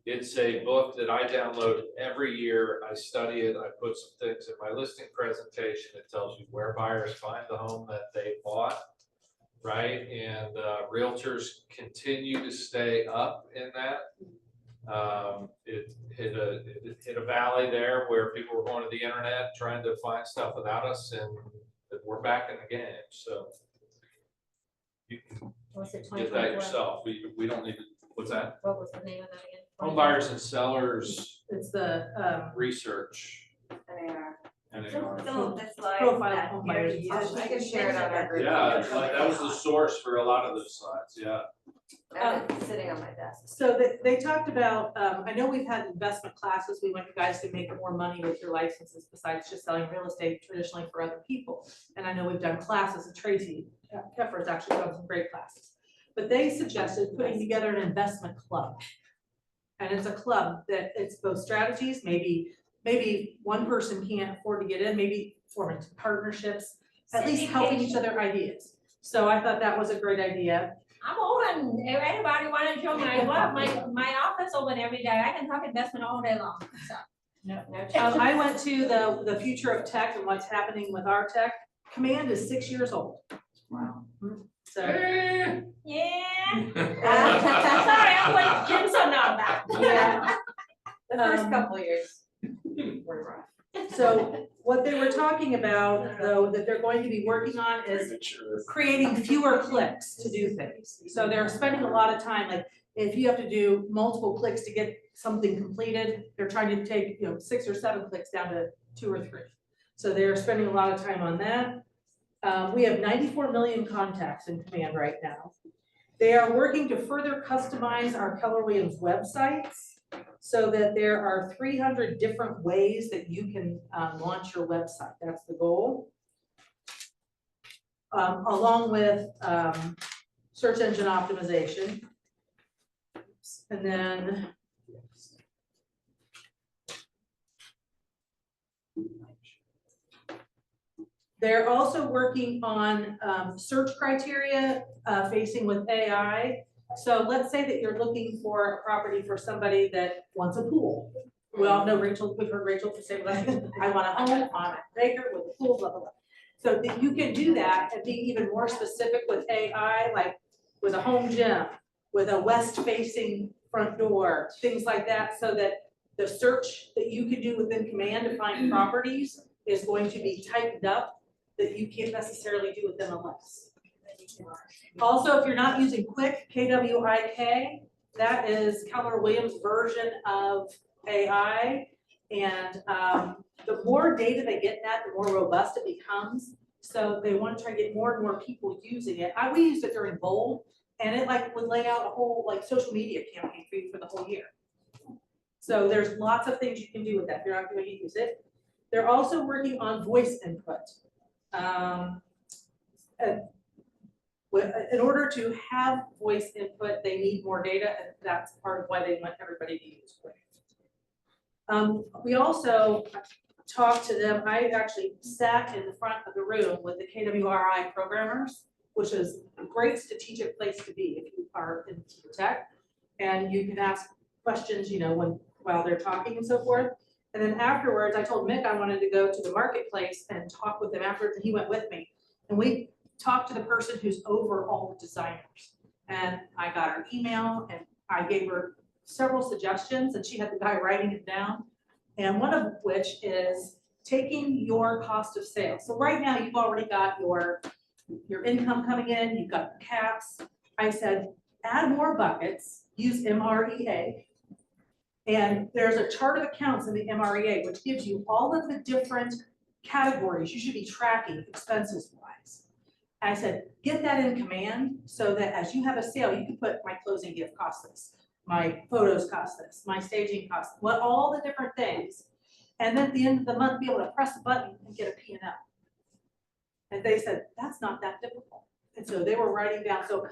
it's a book that I download every year. I study it. I put some things in my listing presentation. It tells you where buyers find the home that they bought, right? And realtors continue to stay up in that. It hit a valley there where people were going to the internet trying to find stuff without us, and we're back in the game. So you can get that yourself. We don't need to. What's that? What was the name of that again? Home buyers and sellers It's the research. NAR. So the slides Profile that home Gary buyers. used, I can share it on our group. Yeah, like that was the source for a lot of those slides. Yeah. It's sitting on my desk. So they talked about, I know we've had investment classes. We want you guys to make more money with your licenses besides just selling real estate traditionally for other people. And I know we've done classes, and Tracy Keffer's actually done some great classes. But they suggested putting together an investment club. And it's a club that it's both strategies, maybe one person can't afford to get in, maybe forming partnerships, at least helping each other ideas. So I thought that was a great idea. I'm open. If anybody want to join my club, my office open every day. I can talk investment all day long. So. No. I went to the future of tech and what's happening with our tech. Command is 6 years old. Wow. So. Yeah. Sorry, I'm like Jim's on that. Yeah. The first couple of years were rough. So what they were talking about, though, that they're going to be working on is creating fewer clicks to do things. So they're spending a lot of time, like, if you have to do multiple clicks to get something completed, they're trying to take, 6 or 7 clicks down to 2 or 3. So they're spending a lot of time on that. We have 94 million contacts in Command right now. They are working to further customize our Keller Williams websites so that there are 300 different ways that you can launch your website. That's the goal. Along with search engine optimization. And then they're also working on search criteria facing with AI. So let's say that you're looking for a property for somebody that wants a pool. We all know Rachel, we've heard Rachel say, I want a home on a acre with a pool, blah, blah, blah. So that you can do that and be even more specific with AI, like with a home gym, with a west-facing front door, things like that, so that the search that you can do within Command to find properties is going to be tightened up that you can't necessarily do with MLS. Also, if you're not using Quick, KWIK, that is Keller Williams' version of AI. And the more data they get that, the more robust it becomes. So they want to try to get more and more people using it. We used it during Bold, and it would lay out a whole social media campaign for you for the whole year. So there's lots of things you can do with that if you're not going to use it. They're also working on voice input. In order to have voice input, they need more data, and that's part of why they want everybody to use Quick. We also talked to them. I actually sat in the front of the room with the KWRI programmers, which is a great strategic place to be if you are in tech, and you can ask questions, while they're talking and so forth. And then afterwards, I told Mick I wanted to go to the marketplace and talk with them afterwards, and he went with me. And we talked to the person who's over all the designers. And I got her email, and I gave her several suggestions, and she had the guy writing it down. And one of which is taking your cost of sales. So right now, you've already got your income coming in, you've got the caps. I said, add more buckets, use MREA. And there's a chart of accounts in the MREA, which gives you all of the different categories you should be tracking expenses wise. I said, get that in Command so that as you have a sale, you can put my closing gift costs this, my photos cost this, my staging costs, all the different things. And then at the end of the month, be able to press a button and get a P&L. And they said, that's not that difficult. And so they were writing down. So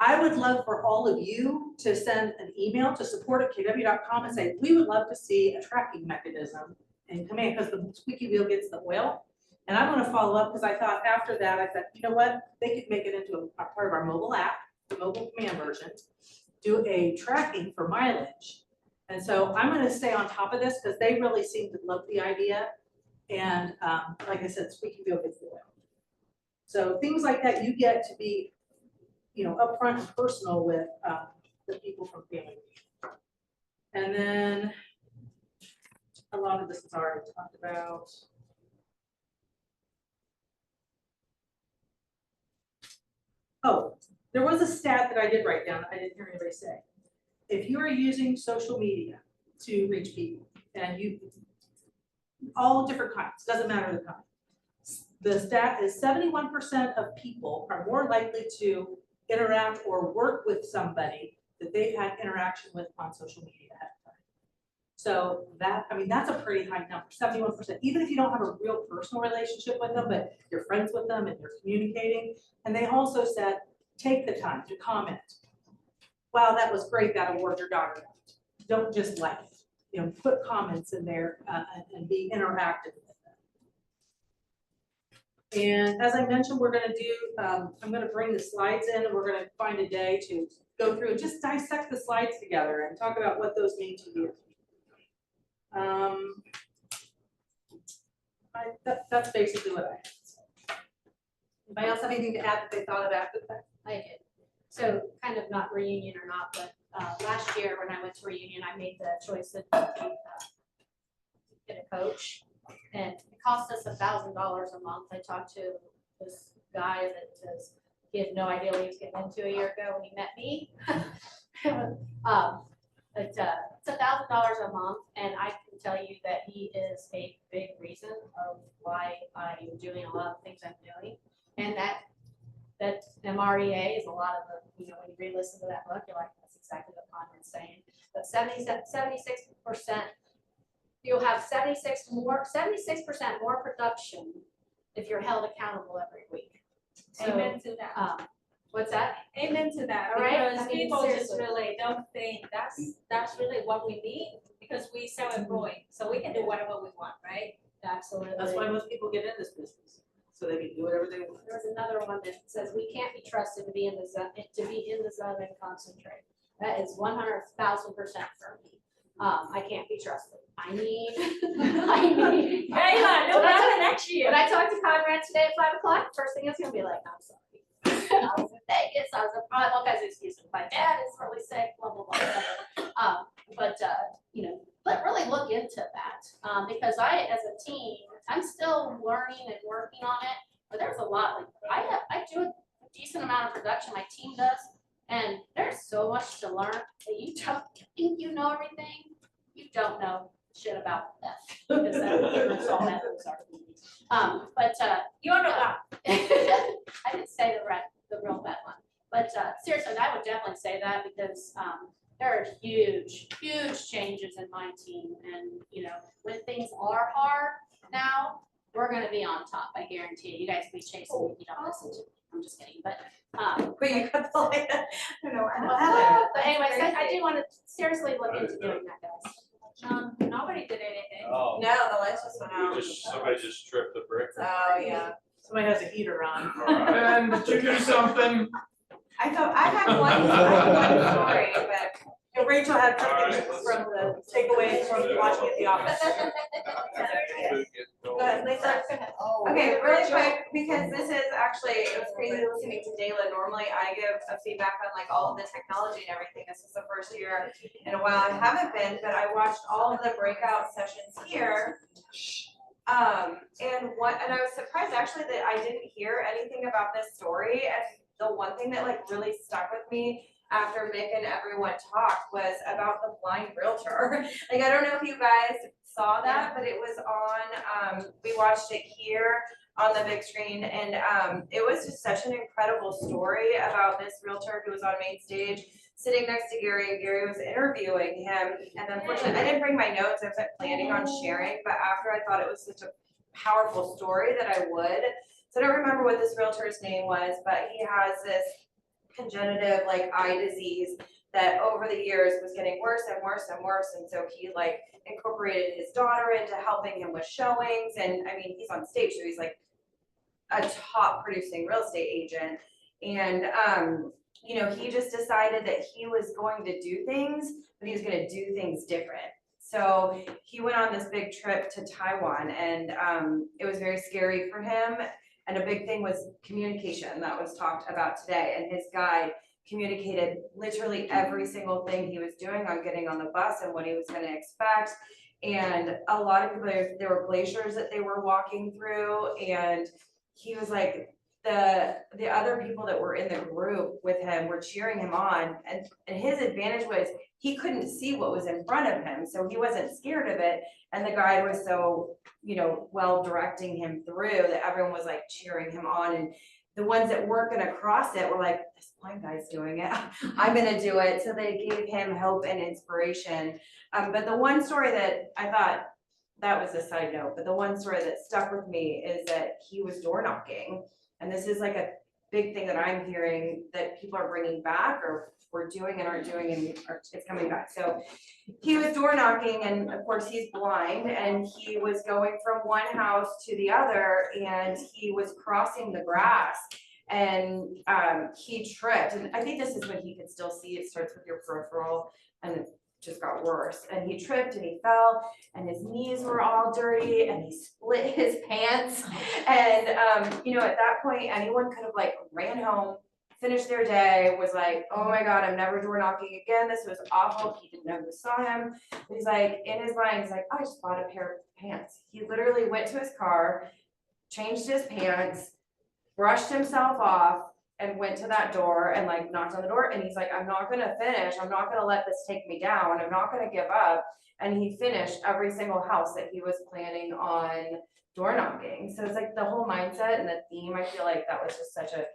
I would love for all of you to send an email to support@kw.com and say, we would love to see a tracking mechanism in Command, because the squeaky wheel gets the oil. And I'm going to follow up, because I thought after that, I said, you know what, they could make it into a part of our mobile app, the mobile Command version, do a tracking for mileage. And so I'm going to stay on top of this because they really seem to love the idea. And like I said, squeaky wheel gets the oil. So things like that, you get to be, upfront and personal with the people from Family. And then a lot of this is already talked about. Oh, there was a stat that I did write down. I didn't hear anybody say. If you are using social media to reach people, and all different kinds, doesn't matter the kind. The stat is 71% of people are more likely to interact or work with somebody that they've had interaction with on social media ahead of time. So that's a pretty high number, 71%. Even if you don't have a real personal relationship with them, but you're friends with them and you're communicating. And they also said, take the time to comment. Wow, that was great, that award your daughter got. Don't just like it. Put comments in there and be interactive with them. And as I mentioned, we're going to do, I'm going to bring the slides in, and we're going to find a day to go through and just dissect the slides together and talk about what those mean to you. That's basically what I have. Anybody else have anything to add that they thought of after that? I did. So kind of not reunion or not, but last year when I went to reunion, I made the choice to get a coach. and it cost us $1,000 a month. I talked to this guy that says he had no idea what he was getting into a year ago when he met me. But it's $1,000 a month, and I can tell you that he is a big reason of why I'm doing a lot of things I'm doing. And that MREA is a lot of the, you know, when you re-listen to that book, you're like, that's exactly what Conrad's saying. But 76%, you'll have 76% more production if you're held accountable every week. So, Amen to that. what's that? Amen to that, All right, because I mean, people just seriously. really don't think that's really what we need, because we self-employed, so we can do whatever we want, right? Absolutely. That's why most people get in this business, so they can do whatever they want. There's another one that says we can't be trusted to be in the zone, and concentrate. That is 100,000% for me. I can't be trusted. I need. Kayla, no better next year. When I talked to Conrad today at 5 o'clock, first thing is gonna be like, I'm sorry. I was in Vegas, I was in all kinds of excuses. My dad is really sick, blah, blah, blah. But you know, really look into that. Because I, as a team, I'm still learning and working on it, but there's a lot, like, I do a decent amount of production, my team does, and there's so much to learn that you don't think you know everything, you don't know shit about that. Because that's all that those are. But You know that. I didn't say the real bad one, but seriously, I would definitely say that because there are huge changes in my team, and you know, when things are hard now, we're gonna be on top. I guarantee you. You guys will be chasing me if you don't listen to me. I'm just kidding, but you got the like, I don't know. but anyways, I do want to seriously look into doing that, guys. Nobody did anything. Oh. No, the lights just went out. Somebody just tripped the brick. Oh, yeah. Somebody has a heater on. Ben, did you do something? I had one story, but. And Rachel had something from the takeaways from watching at the office. Go ahead, Lisa. Okay, really quick, because this is actually, it was crazy listening to Dayla. Normally I give a feedback on like all of the technology and everything. This is the first year in a while I haven't been, but I watched all of the breakout sessions here. And I was surprised actually that I didn't hear anything about this story. And the one thing that like really stuck with me after Mick and everyone talked was about the blind realtor. Like, I don't know if you guys saw that, but it was on, we watched it here on the big screen, and it was just such an incredible story about this realtor who was on main stage sitting next to Gary, and Gary was interviewing him. And unfortunately, I didn't bring my notes. I wasn't planning on sharing, but after I thought it was such a powerful story that I would. So I don't remember what this realtor's name was, but he has this congenitive like eye disease that over the years was getting worse and worse and worse. And so he like incorporated his daughter into helping him with showings. And I mean, he's on stage, so he's like a top producing real estate agent. And, you know, he just decided that he was going to do things, but he was going to do things different. So he went on this big trip to Taiwan, and it was very scary for him. And a big thing was communication that was talked about today. And his guide communicated literally every single thing he was doing on getting on the bus and what he was going to expect. And a lot of people, there were glaciers that they were walking through. And he was like, the other people that were in the group with him were cheering him on. And his advantage was he couldn't see what was in front of him. So he wasn't scared of it. And the guide was so, you know, well directing him through that everyone was like cheering him on. And the ones that weren't going to cross it were like, this blind guy's doing it. I'm going to do it. So they gave him hope and inspiration. But the one story that I thought, that was a side note, but the one story that stuck with me is that he was door knocking. And this is like a big thing that I'm hearing that people are bringing back or we're doing and aren't doing, and it's coming back. So he was door knocking, and of course he's blind, and he was going from one house to the other, and he was crossing the grass, and he tripped. And I think this is when he could still see. It starts with your peripheral, and it just got worse. And he tripped and he fell, and his knees were all dirty, and he split his pants. And you know, at that point, anyone could have like ran home, finished their day, was like, oh my God, I'm never door knocking again. This was awful. He didn't know who saw him. He's like, in his mind, he's like, I just bought a pair of pants. He literally went to his car, changed his pants, brushed himself off, and went to that door and like knocked on the door. And he's like, I'm not gonna finish. I'm not gonna let this take me down. I'm not gonna give up. And he finished every single house that he was planning on door knocking. So it's like the whole mindset and the theme, I feel like that was just such a,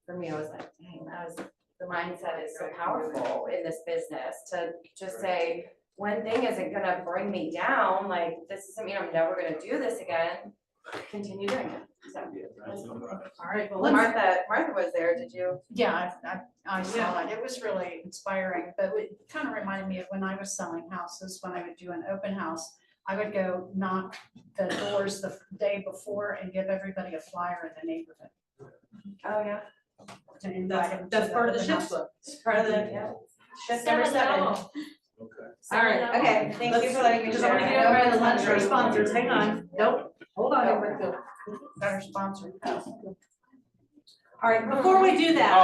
for me, I was like, dang, the mindset is so powerful in this business to just say, one thing isn't gonna bring me down, like, this doesn't mean I'm never gonna do this again, continue doing it, so. All right, well, Well, let's, Martha was there, did you? Yeah, I saw it. It was really inspiring, but it kind of reminded me of when I was selling houses, when I would do an open house. I would go knock the doors the day before and give everybody a flyer in the neighborhood. Oh, yeah. To invite them. that's to part of the open shift house. book. It's part of the, Yeah. Shift number 7. all right, Okay, thank you for letting me because I share. want to get everybody the lunch for our sponsors. Hang on. Nope. Hold on. everybody. Our sponsor. All right, before we do that.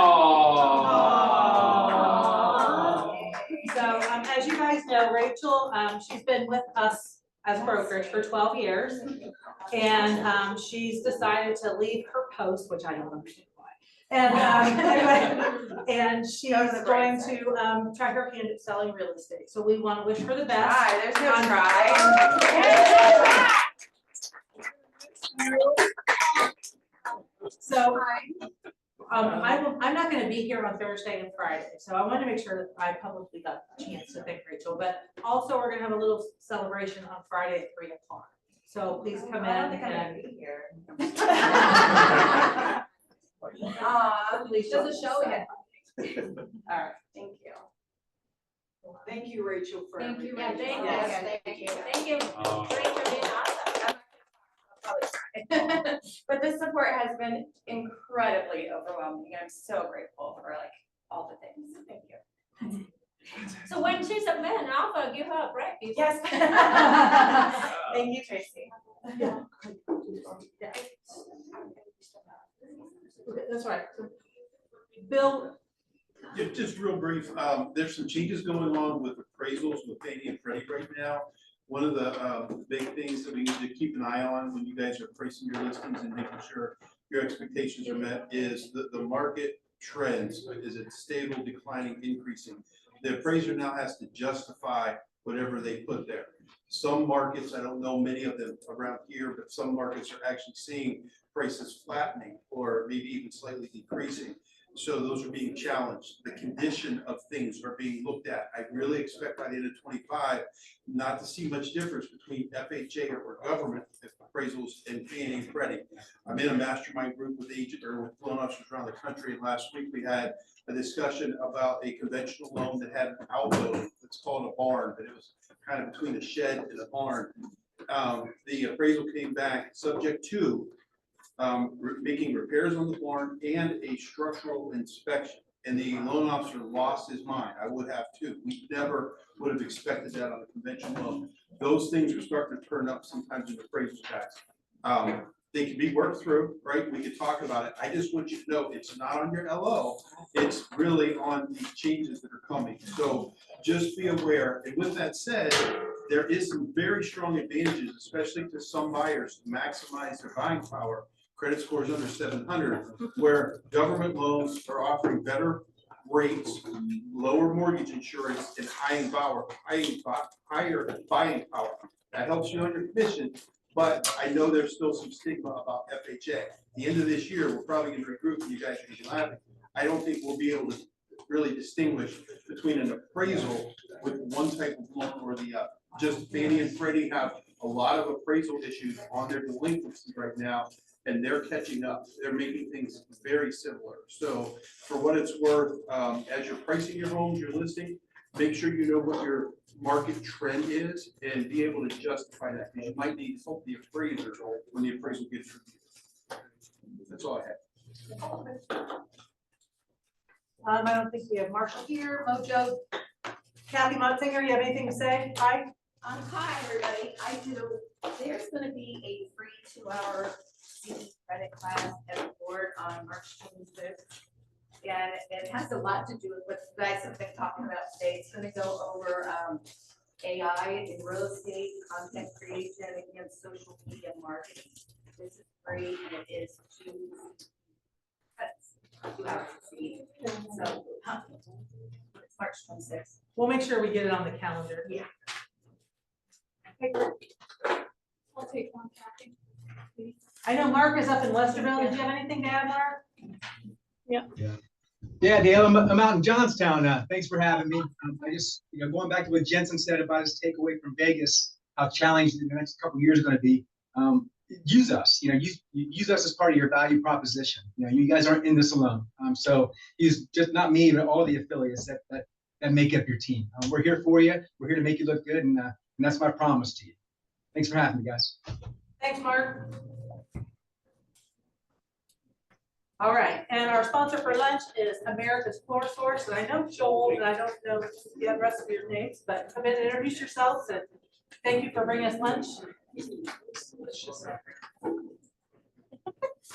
So, as you guys know, Rachel, she's been with us as brokerage for 12 years. And, she's decided to leave her post, which I don't understand why. And, anyway, and she's going to, try her hand at selling real estate. So we want to wish her the best. Try, there's no try. So, I'm not gonna be here on Thursday and Friday, so I want to make sure that I publicly got a chance to thank Rachel, but also we're gonna have a little celebration on Friday at 3 o'clock. So please come in I don't think I'm gonna and. be here. Does it show yet? All right. Thank you. Thank you, Rachel, for Thank you, everything. Rachel. Thank you. Rachel, being awesome. But the support has been incredibly overwhelming, and I'm so grateful for like all the things. Thank you. So when she's a man, I'll give her a break. Yes. Thank you, Tracy. Yeah. That's right. Bill, Just real brief, there's some changes going on with appraisals with Fannie and Freddie right now. One of the big things that we need to keep an eye on when you guys are pricing your listings and making sure your expectations are met is the market trends. Is it stable, declining, increasing? The appraiser now has to justify whatever they put there. Some markets, I don't know many of them around here, but some markets are actually seeing prices flattening or maybe even slightly decreasing. So those are being challenged. The condition of things are being looked at. I really expect by the end of 25 not to see much difference between FHA or government appraisals and Fannie and Freddie. I'm in a mastermind group with loan officers around the country, and last week we had a discussion about a conventional loan that had an outbuilding. It's called a barn, but it was kind of between a shed and a barn. The appraisal came back subject to making repairs on the barn and a structural inspection. And the loan officer lost his mind. I would have too. We never would have expected that on a conventional loan. Those things are starting to turn up sometimes in appraisal tax. They can be worked through, right? We could talk about it. I just want you to know it's not on your LO. It's really on the changes that are coming. So just be aware. And with that said, there is some very strong advantages, especially to some buyers, to maximize their buying power. Credit scores under 700, where government loans are offering better rates, lower mortgage insurance, and higher buying power. That helps you on your commission, but I know there's still some stigma about FHA. At the end of this year, we're probably going to regroup, and you guys are going to be laughing. I don't think we'll be able to really distinguish between an appraisal with one type of loan or the other. Just Fannie and Freddie have a lot of appraisal issues on their delinquencies right now, and they're catching up. They're making things very similar. So for what it's worth, as you're pricing your homes, your listing, make sure you know what your market trend is and be able to justify that, because you might need help the appraiser when the appraisal gets reviewed. That's all I have. I don't think we have Marshall here, Mojo. Kathy Munsinger, you have anything to say? Hi. Hi, everybody. I do. There's going to be a free 2-hour CD credit class at the board on March 25th. and it has a lot to do with what you guys have been talking about today. It's gonna go over, AI in real estate, content creation against social media marketing. This is free and it is 2 hours a week. So, it's March 26th. We'll make sure we get it on the calendar. Yeah. I'll take one, Kathy. I know Mark is up in Westerville. Did you have anything to add, Mark? Yeah, Dale, I'm out in Johnstown. Thanks for having me. I just, going back to what Jensen said about his takeaway from Vegas, how challenging the next couple of years are going to be. Use us, use us as part of your value proposition. You guys aren't in this alone. So use just not me, but all the affiliates that make up your team. We're here for you. We're here to make you look good, and that's my promise to you. Thanks for having me, guys. Thanks, Mark. All right, and our sponsor for lunch is America's Floor Source, and I know Joel, and I don't know the rest of your names, but come in and introduce yourselves, and thank you for bringing us lunch.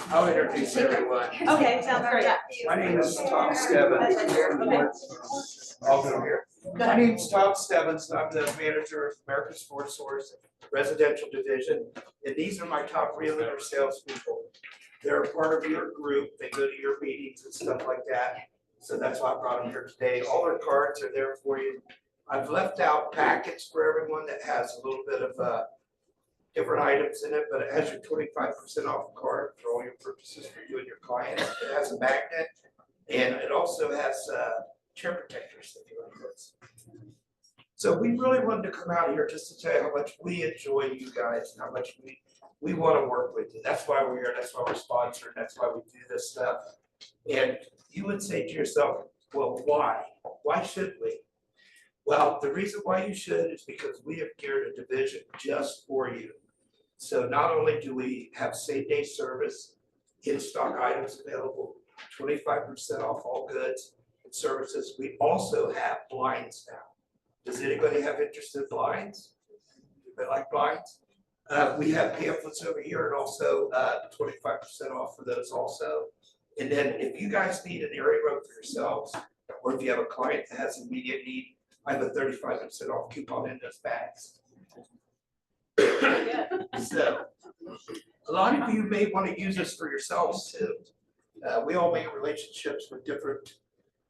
I'll introduce everyone. Okay, sounds great. My name is Tom Stebbins. I'll go here. My name's Tom Stebbins. I'm the manager of America's Floor Source Residential Division. And these are my top realtor salespeople. They're a part of your group. They go to your meetings and stuff like that. So that's why I brought them here today. All their cards are there for you. I've left out packets for everyone that has a little bit of different items in it, but it has your 25% off card for all your purchases for you and your clients. It has a magnet, and it also has chair protectors if you like those. So we really wanted to come out here just to tell you how much we enjoy you guys and how much we want to work with you. That's why we're here. That's why we're sponsored. That's why we do this stuff. And you would say to yourself, well, why? Why should we? Well, the reason why you should is because we have geared a division just for you. So not only do we have same-day service, in-stock items available, 25% off all goods and services, we also have blinds now. Does anybody have interest in blinds? Anybody like blinds? We have pamphlets over here and also 25% off for those also. And then if you guys need an area room for yourselves, or if you have a client that has immediate need, I have a 35% off coupon in those bags. So a lot of you may want to use this for yourselves too. We all make relationships with different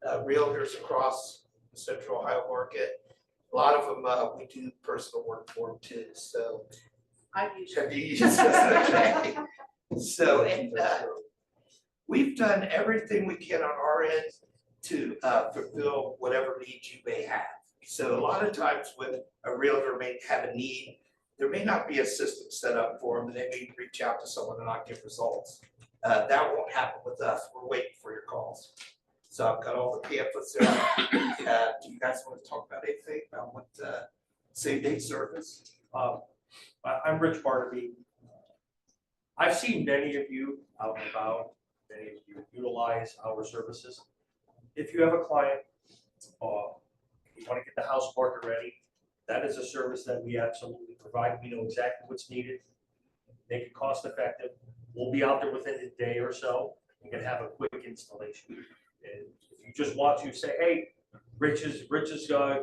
realtors across the Central Ohio market. A lot of them we do personal work for them too. So I've used have you used this? Okay. So and we've done everything we can on our end to fulfill whatever needs you may have. So a lot of times when a realtor may have a need, there may not be a system set up for them, and they may reach out to someone and not get results. That won't happen with us. We're waiting for your calls. So I've got all the pamphlets there. Do you guys want to talk about anything about what same-day service? I'm Rich Barnaby. I've seen many of you out and about, many of you utilize our services. If you have a client, you want to get the house market ready, that is a service that we absolutely provide. We know exactly what's needed, make it cost effective. We'll be out there within a day or so. You can have a quick installation. And if you just want to say, hey, Rich is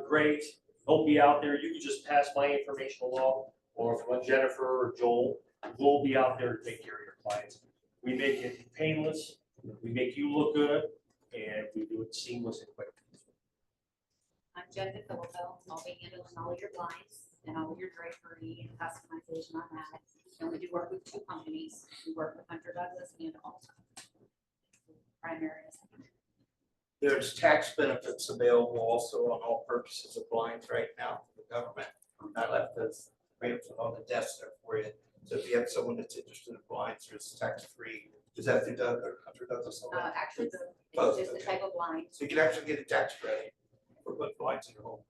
great, he'll be out there, you can just pass my information along. Or if you want Jennifer or Joel, we'll be out there to take care of your clients. We make it painless, we make you look good, and we do it seamless and quick. I'm Jennifer Philippo. I'll be handling all your blinds and all your drapery and customization on that. We only do work with 2 companies. We work with Hunter Douglas and Alta. Primary. There's tax benefits available also on all purchases of blinds right now from the government. I left those pamphlet on the desk there for you. So if you have someone that's interested in blinds, there's tax-free. Is that through Doug or Hunter Douglas? Actually, Both, it's just the okay. type of blind. So you can actually get a tax credit for putting blinds in your home.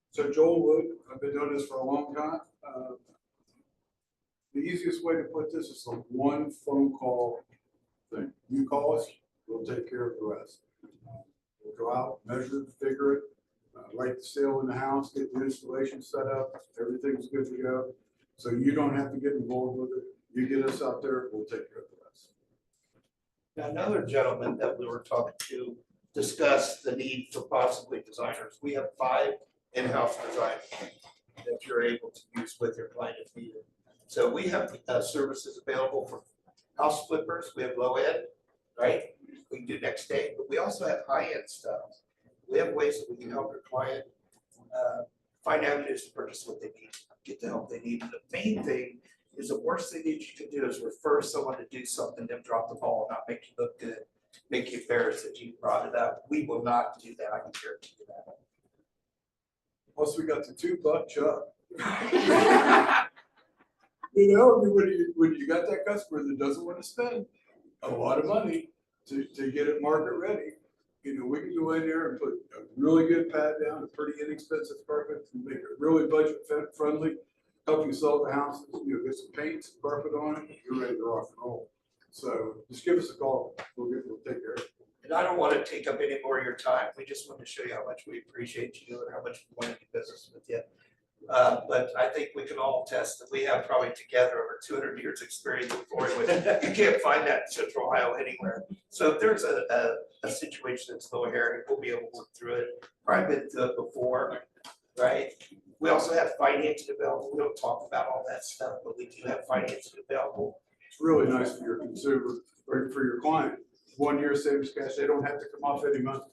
So Joel Wood, I've been doing this for a long time. The easiest way to put this is a one phone call thing. You call us, we'll take care of the rest. We'll go out, measure it, figure it, write the sale in the house, get the installation set up, everything's good to go. So you don't have to get involved with it. You get us out there, we'll take care of the rest. Now, another gentleman that we were talking to discussed the need for possibly designers. We have 5 in-house designers that you're able to use with your client if needed. So we have services available for house flippers. We have low end, right? We can do next day, but we also have high end stuff. We have ways that we can help your client find avenues to purchase what they need, get the help they need. And the main thing is the worst thing that you can do is refer someone to do something, then drop the ball, and not make you look good, make you embarrassed that you brought it up. We will not do that. I can guarantee you that. Plus, we got the $2 Chuck. You know, I mean, when you got that customer that doesn't want to spend a lot of money to get it market ready, you know, we can go in there and put a really good pad down, a pretty inexpensive carpet, and make it really budget friendly, help you sell the house, you know, get some paint, some carpet on it, you're ready to rock and roll. So just give us a call, we'll take care of it. And I don't want to take up any more of your time. We just want to show you how much we appreciate you and how much we want to do business with you. But I think we can all attest that we have probably together over 200 years experience in flooring, which you can't find that in Central Ohio anywhere. So if there's a situation that's low hairy, we'll be able to work through it. Probably been through it before, right? We also have financing available. We don't talk about all that stuff, but we do have financing available. It's really nice for your consumer, or for your client. 1 year savings cash, they don't have to come off any money.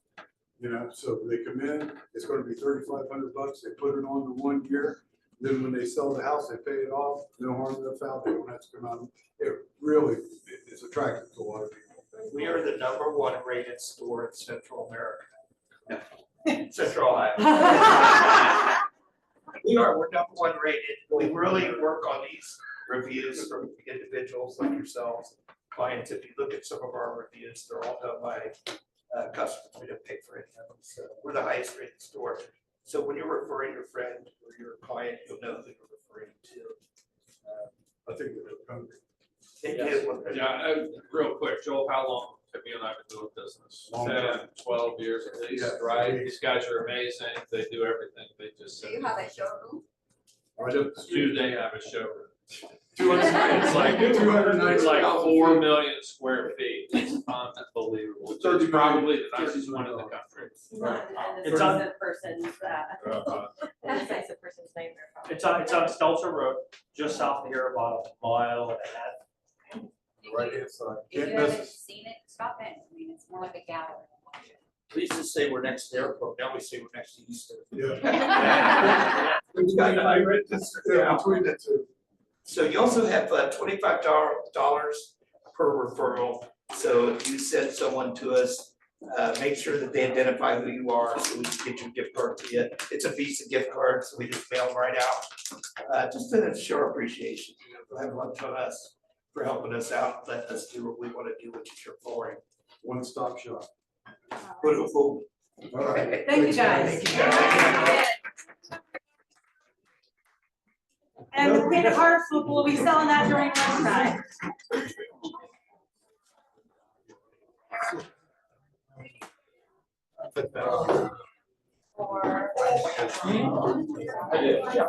You know, so they come in, it's gonna be $3,500, they put it on the 1 year, then when they sell the house, they pay it off, no harm, no foul, they don't have to come out. It really is attractive to a lot of people. We are the #1 rated store in Central America. Central Ohio. We're #1 rated. We really work on these reviews from individuals like yourselves, clients. If you look at some of our reviews, they're all done by customers. We don't pay for any of them. So we're the highest rated store. So when you're referring your friend or your client, you'll know who you're referring to. I think they're hungry. Yeah, real quick, Joel, how long have you and I been doing business? Long 10, time. 12 years at least, Yeah. right? These guys are amazing. They do everything. They just Do said. you have a showroom? Right up the street. Do they have a showroom? 200 It's like, 290 it's like 4 million square feet. It's unbelievable. It's 30 probably the million, nicest one in the country. It's on- person's, decisive person's nightmare. It's on Stelter Road, just south of here, about a mile and a half. Right hand side. If you Can't miss haven't us. seen it, stop in. I mean, it's more like a gallery. We used to say we're next to the airport. Now we say we're next to Easter. Yeah. Yeah, between the two. So you also have $25 per referral. So if you send someone to us, make sure that they identify who you are so we can get your gift card to you. It's a Visa gift card, so we just mail them right out. Just to show our appreciation, you know, have lunch on us for helping us out, let us do what we want to do, which is your flooring. One-stop shop. Beautiful. All right. Thank you, guys. Thank you, guys. And the Queen of Hearts, we'll be selling that during lunchtime. I did, yeah.